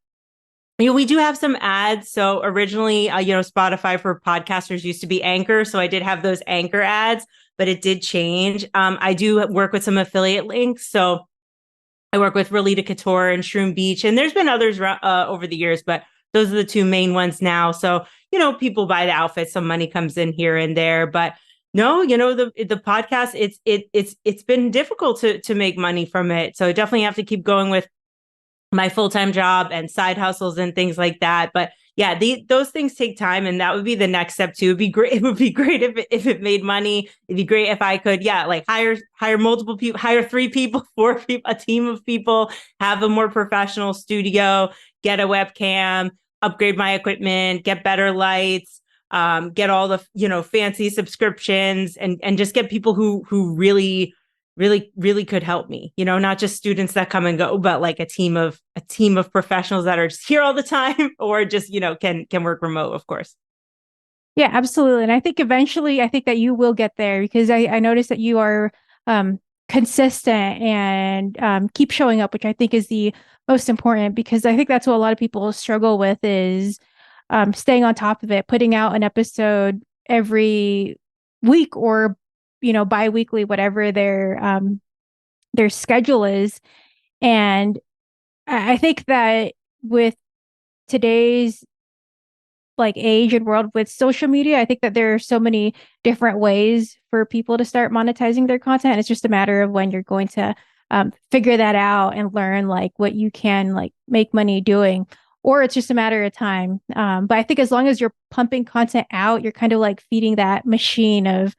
we do have some ads. So originally, Spotify for podcasters used to be Anchor. So I did have those Anchor ads, but it did change. I do work with some affiliate links. So I work with Relita Couture and Shroom Beach, and there's been others over the years, but those are the two main ones now. So, people buy the outfits, some money comes in here and there, but no, the podcast, it's been difficult to make money from it. So I definitely have to keep going with my full-time job and side hustles and things like that. But yeah, those things take time, and that would be the next step too. It'd be great. It would be great if it made money. It'd be great if I could, like hire multiple people, hire 3 people, 4 people, a team of people, have a more professional studio, get a webcam, upgrade my equipment, get better lights, get all the, fancy subscriptions and just get people who really could help me, not just students that come and go, but like a team of professionals that are just here all the time or just, can work remote, of course. Yeah, absolutely. And I think eventually, I think that you will get there because I noticed that you are consistent and keep showing up, which I think is the most important because I think that's what a lot of people struggle with is staying on top of it, putting out an episode every week or, bi-weekly, whatever their schedule is. And I think that with today's like age and world with social media, I think that there are so many different ways for people to start monetizing their content. It's just a matter of when you're going to figure that out and learn like what you can like make money doing, or it's just a matter of time. But I think as long as you're pumping content out, you're kind of like feeding that machine of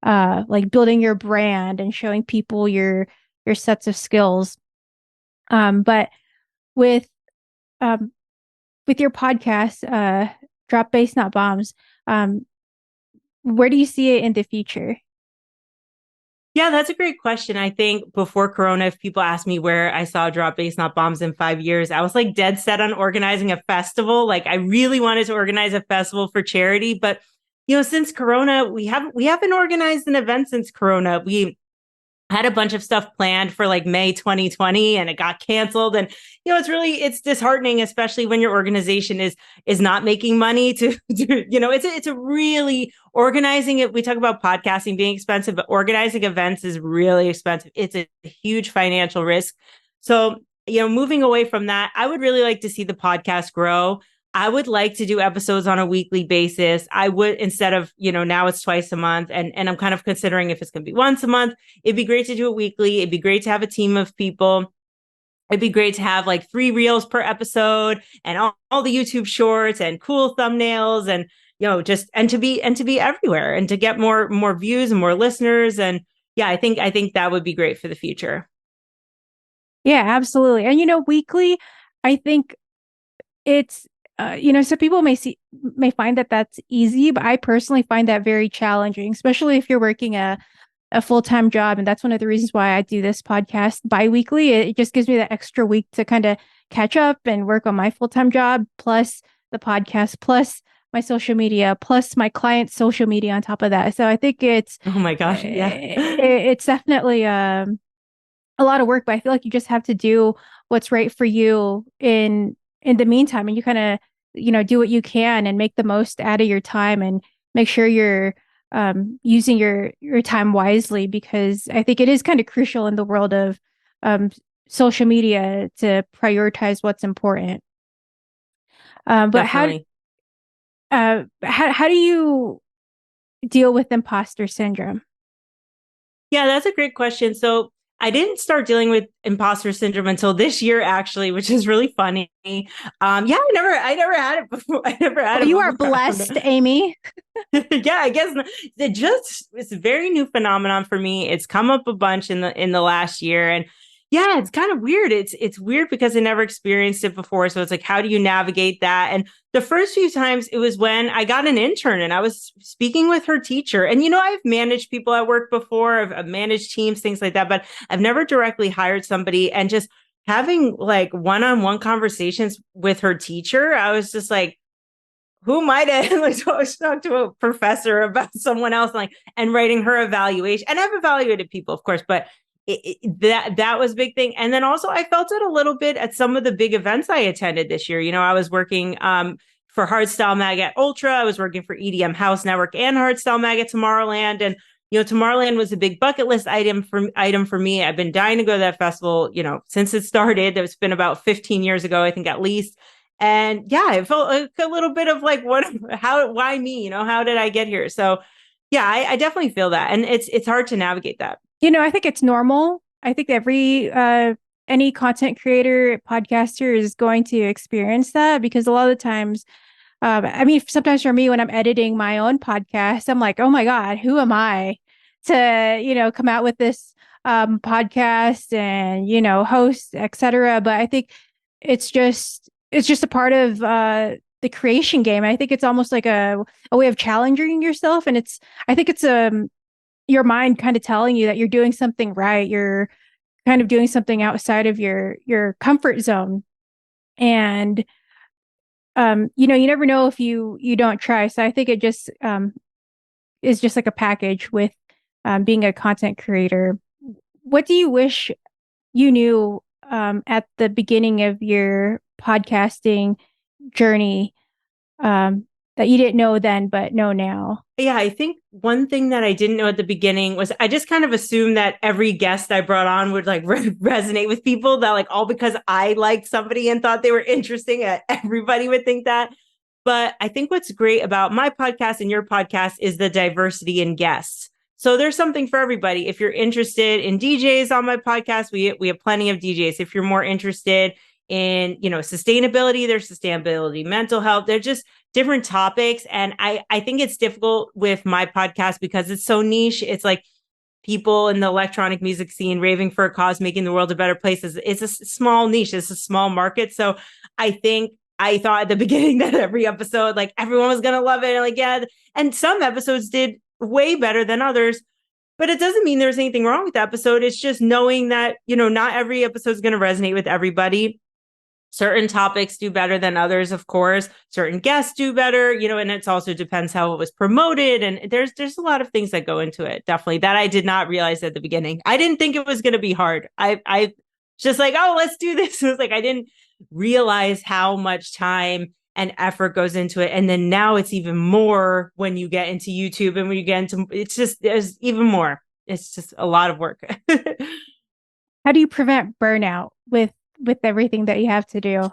like building your brand and showing people your sets of skills. But with um, with your podcast, Drop Bass Not Bombs, where do you see it in the future? Yeah, that's a great question. I think before Corona, if people asked me where I saw Drop Bass Not Bombs in 5 years, I was like dead set on organizing a festival. Like I really wanted to organize a festival for charity, but since Corona, we haven't organized an event since Corona. We had a bunch of stuff planned for like May 2020 and it got canceled. And, it's disheartening, especially when your organization is not making money to it's a really organizing it. We talk about podcasting being expensive, but organizing events is really expensive. It's a huge financial risk. So, moving away from that, I would really like to see the podcast grow. I would like to do episodes on a weekly basis. I would, instead of, now it's twice a month. And I'm kind of considering if it's going to be once a month. It'd be great to do it weekly. It'd be great to have a team of people. It'd be great to have like 3 reels per episode and all the YouTube shorts and cool thumbnails and, and to be everywhere and to get more views and more listeners. And yeah, I think that would be great for the future. Yeah, absolutely. And, weekly, I think it's, so people may find that that's easy, but I personally find that very challenging, especially if you're working a full-time job. And that's one of the reasons why I do this podcast bi-weekly. It just gives me that extra week to kind of catch up and work on my full-time job, plus the podcast, plus my social media, plus my client's social media on top of that. So I think it's, oh my gosh, yeah, it's definitely a lot of work, but I feel like you just have to do what's right for you in the meantime, and you kind of, do what you can and make the most out of your time and make sure you're using your time wisely, because I think it is kind of crucial in the world of social media to prioritize what's important. But definitely. How do you deal with imposter syndrome? Yeah, that's a great question. So I didn't start dealing with imposter syndrome until this year, actually, which is really funny. Yeah, I never had it before. I never had it. You are blessed, Amy. Yeah, I guess it's a very new phenomenon for me. It's come up a bunch in the last year, and yeah, it's kind of weird. It's weird because I never experienced it before. So it's like, how do you navigate that? And the first few times it was when I got an intern and I was speaking with her teacher. And, I've managed people at work before. I've managed teams, things like that, but I've never directly hired somebody. And just having like one-on-one conversations with her teacher, I was just like, who might have like talk to a professor about someone else, and writing her evaluation. And I've evaluated people, of course, but that was a big thing. And then also I felt it a little bit at some of the big events I attended this year. I was working for Hardstyle Mag at Ultra. I was working for EDM House Network and Hardstyle Mag at Tomorrowland. And, Tomorrowland was a bbig bucket list item for me. I've been dying to go to that festival, since it started. It's been about 15 years ago, I think, at least. And yeah, I felt like a little bit of like, why me? How did I get here? So yeah, I definitely feel that. And it's hard to navigate that. I think it's normal. I think any content creator, podcaster is going to experience that, because a lot of the times, sometimes for me, when I'm editing my own podcast, I'm like, oh my God, who am I to, come out with this podcast and, host, etc. But I think it's just a part of the the creation game. I think it's almost like a way of challenging yourself. And I think it's your mind kind of telling you that you're doing something right. You're kind of doing something outside of your comfort zone. And you know, you never know if you don't try. So I think it just is just like a package with being a content creator. What do you wish you knew at the beginning of your podcasting journey that you didn't know then, but know now? Yeah, I think one thing that I didn't know at the beginning was I just kind of assumed that every guest I brought on would like resonate with people, that like all because I liked somebody and thought they were interesting, everybody would think that. But I think what's great about my podcast and your podcast is the diversity in guests. So there's something for everybody. If you're interested in DJs on my podcast, we have plenty of DJs. If you're more interested in, you know, sustainability, there's sustainability, mental health, they're just different topics. And I think it's difficult with my podcast because it's so niche. It's like people in the electronic music scene raving for a cause, making the world a better place. It's a small niche. It's a small market. So I thought at the beginning that every episode, like everyone was going to love it. And like, yeah. And some episodes did way better than others, but it doesn't mean there's anything wrong with the episode. It's just knowing that, you know, not every episode is going to resonate with everybody. Certain topics do better than others, of course. Certain guests do better, you know, and it also depends how it was promoted. And there's a lot of things that go into it, definitely, that I did not realize at the beginning. I didn't think it was going to be hard. I just like, oh, let's do this. It was like, I didn't realize how much time and effort goes into it. And then now it's even more when you get into YouTube and when you get into, it's just, there's even more. It's just a lot of work. How do you prevent burnout with everything that you have to do?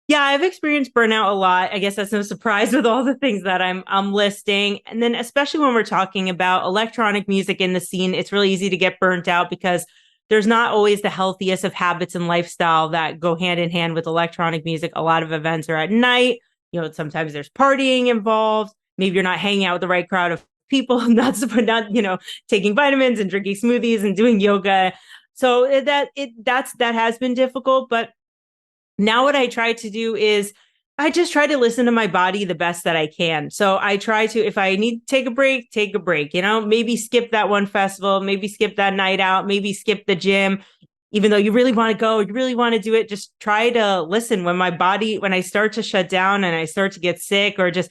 Yeah, I've experienced burnout a lot. I guess that's no surprise with all the things that I'm listing. And then especially when we're talking about electronic music in the scene, it's really easy to get burnt out because there's not always the healthiest of habits and lifestyle that go hand in hand with electronic music. A lot of events are at night. You know, sometimes there's partying involved. Maybe you're not hanging out with the right crowd of people, not, you know, taking vitamins and drinking smoothies and doing yoga. So that has been difficult. But now what I try to do is I just try to listen to my body the best that I can. So I try to, if I need to take a break, you know, maybe skip that one festival, maybe skip that night out, maybe skip the gym, even though you really want to go, you really want to do it. Just try to listen when I start to shut down and I start to get sick or just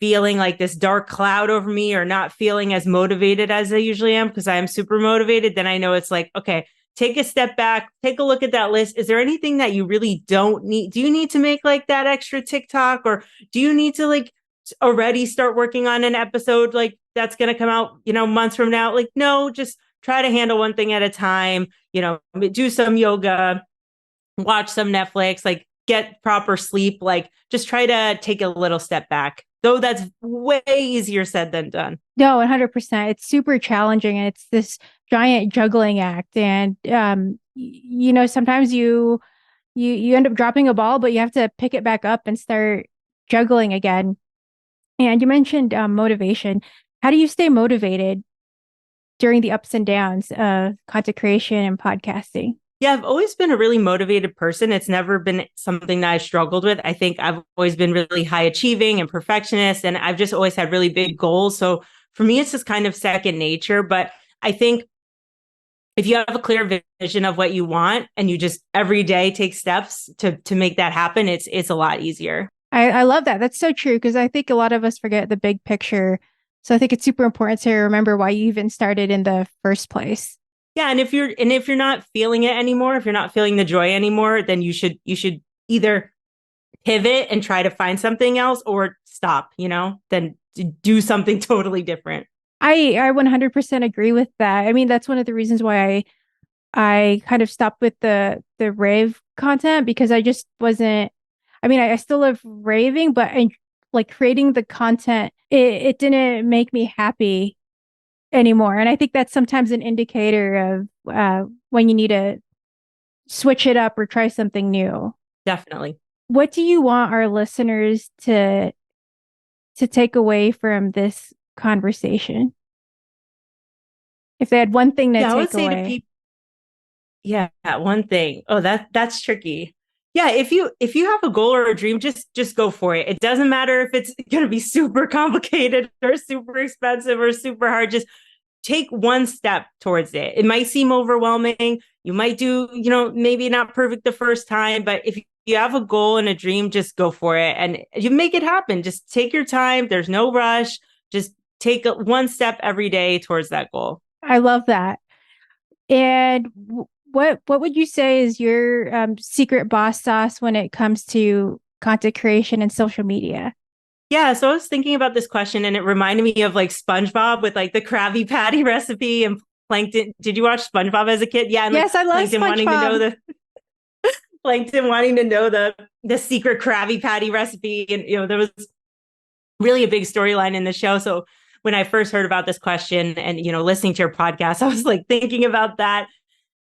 feeling like this dark cloud over me or not feeling as motivated as I usually am, because I am super motivated, then I know it's like, okay, take a step back, take a look at that list. Is there anything that you really don't need? Do you need to make like that extra TikTok, or do you need to like already start working on an episode like that's going to come out, you know, months from now? Like, no, just try to handle one thing at a time, you know, do some yoga, watch some Netflix, like get proper sleep, like just try to take a little step back. Though that's way easier said than done. No, 100%. It's super challenging, and it's this giant juggling act. And you know, sometimes you end up dropping a ball, but you have to pick it back up and start juggling again. And you mentioned motivation. How do you stay motivated during the ups and downs of content creation and podcasting? Yeah, I've always been a really motivated person. It's never been something that I struggled with. I think I've always been really high achieving and perfectionist, and I've just always had really big goals. So for me, it's just kind of second nature. But I think if you have a clear vision of what you want and you just every day take steps to make that happen, it's a lot easier. I love that. That's so true, because I think a lot of us forget the big picture. So I think it's super important to remember why you even started in the first place. Yeah, and if you're not feeling it anymore, if you're not feeling the joy anymore, then you should either pivot and try to find something else, or stop, you know, then do something totally different. I 100% agree with that. I mean, that's one of the reasons why I kind of stopped with the rave content, because I just wasn't, I mean, I still love raving, but like creating the content, it didn't make me happy anymore. And I think that's sometimes an indicator of when you need to switch it up or try something new. Definitely. What do you want our listeners to take away from this conversation? If they had one thing to take away. Yeah, one thing. Oh, that's tricky. Yeah, if you have a goal or a dream, just go for it. It doesn't matter if it's going to be super complicated or super expensive or super hard. Just take one step towards it. It might seem overwhelming. You might do, maybe not perfect the first time, but if you have a goal and a dream, just go for it and you make it happen. Just take your time. There's no rush. Just take one step every day towards that goal. I love that. And what would you say is your secret boss sauce when it comes to content creation and social media? Yeah, so I was thinking about this question and it reminded me of like SpongeBob with like the Krabby Patty recipe and Plankton. Did you watch SpongeBob as a kid? Yeah, and yes, I love Plankton SpongeBob. wanting to know Plankton wanting to know the secret Krabby Patty recipe, and there was really a big storyline in the show. So when I first heard about this question and listening to your podcast, I was like thinking about that,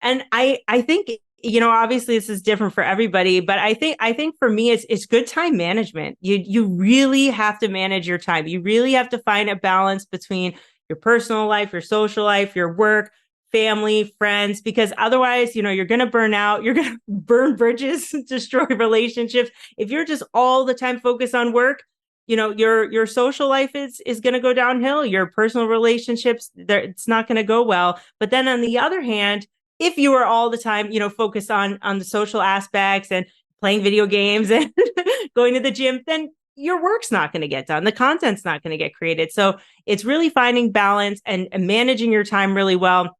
and I think obviously this is different for everybody, but I think for me it's good time management. You really have to manage your time. You really have to find a balance between your personal life, your social life, your work, family, friends, because otherwise, you're going to burn out. You're going to burn bridges, destroy relationships. If you're just all the time focused on work, your social life is going to go downhill. Your personal relationships, it's not going to go well. But then on the other hand, if you are all the time, focused on the social aspects and playing video games and going to the gym, then your work's not going to get done. The content's not going to get created. So it's really finding balance and managing your time really well,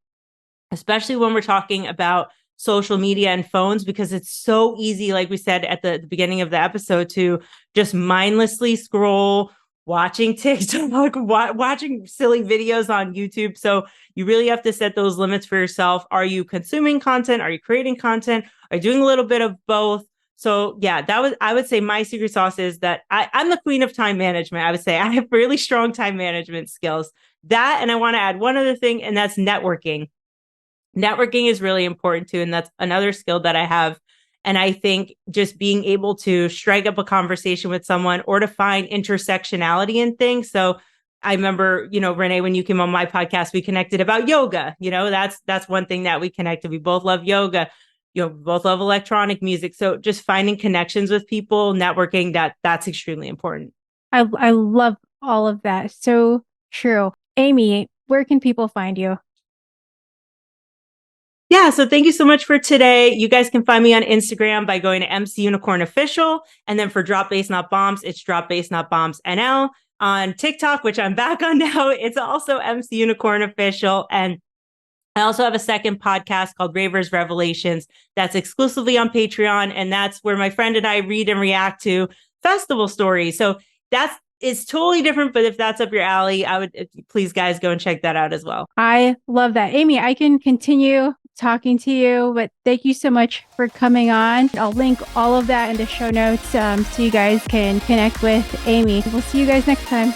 especially when we're talking about social media and phones, because it's so easy, like we said at the beginning of the episode, to just mindlessly scroll, watching TikTok, watching silly videos on YouTube. So you really have to set those limits for yourself. Are you consuming content? Are you creating content? Are you doing a little bit of both? So yeah, I would say my secret sauce is that I'm the queen of time management. I would say I have really strong time management skills. That, and I want to add one other thing, and that's networking. Networking is really important too. And that's another skill that I have. And I think just being able to strike up a conversation with someone or to find intersectionality in things. So I remember, Renee, when you came on my podcast, we connected about yoga. That's one thing that we connected. We both love yoga. We both love electronic music. So just finding connections with people, networking, that's extremely important. I love all of that. So true. Amy, where can people find you? Yeah, so thank you so much for today. You guys can find me on Instagram by going to MC Unicorn Official. And then for Drop Bass Not Bombs, it's Drop Bass Not Bombs NL. On TikTok, which I'm back on now, it's also MC Unicorn Official. And I also have a second podcast called Ravers Revelations that's exclusively on Patreon. And that's where my friend and I read and react to festival stories. So it's totally different, but if that's up your alley, I would please guys go and check that out as well. I love that. Amy, I can continue talking to you, but thank you so much for coming on. I'll link all of that in the show notes so you guys can connect with Amy. We'll see you guys next time.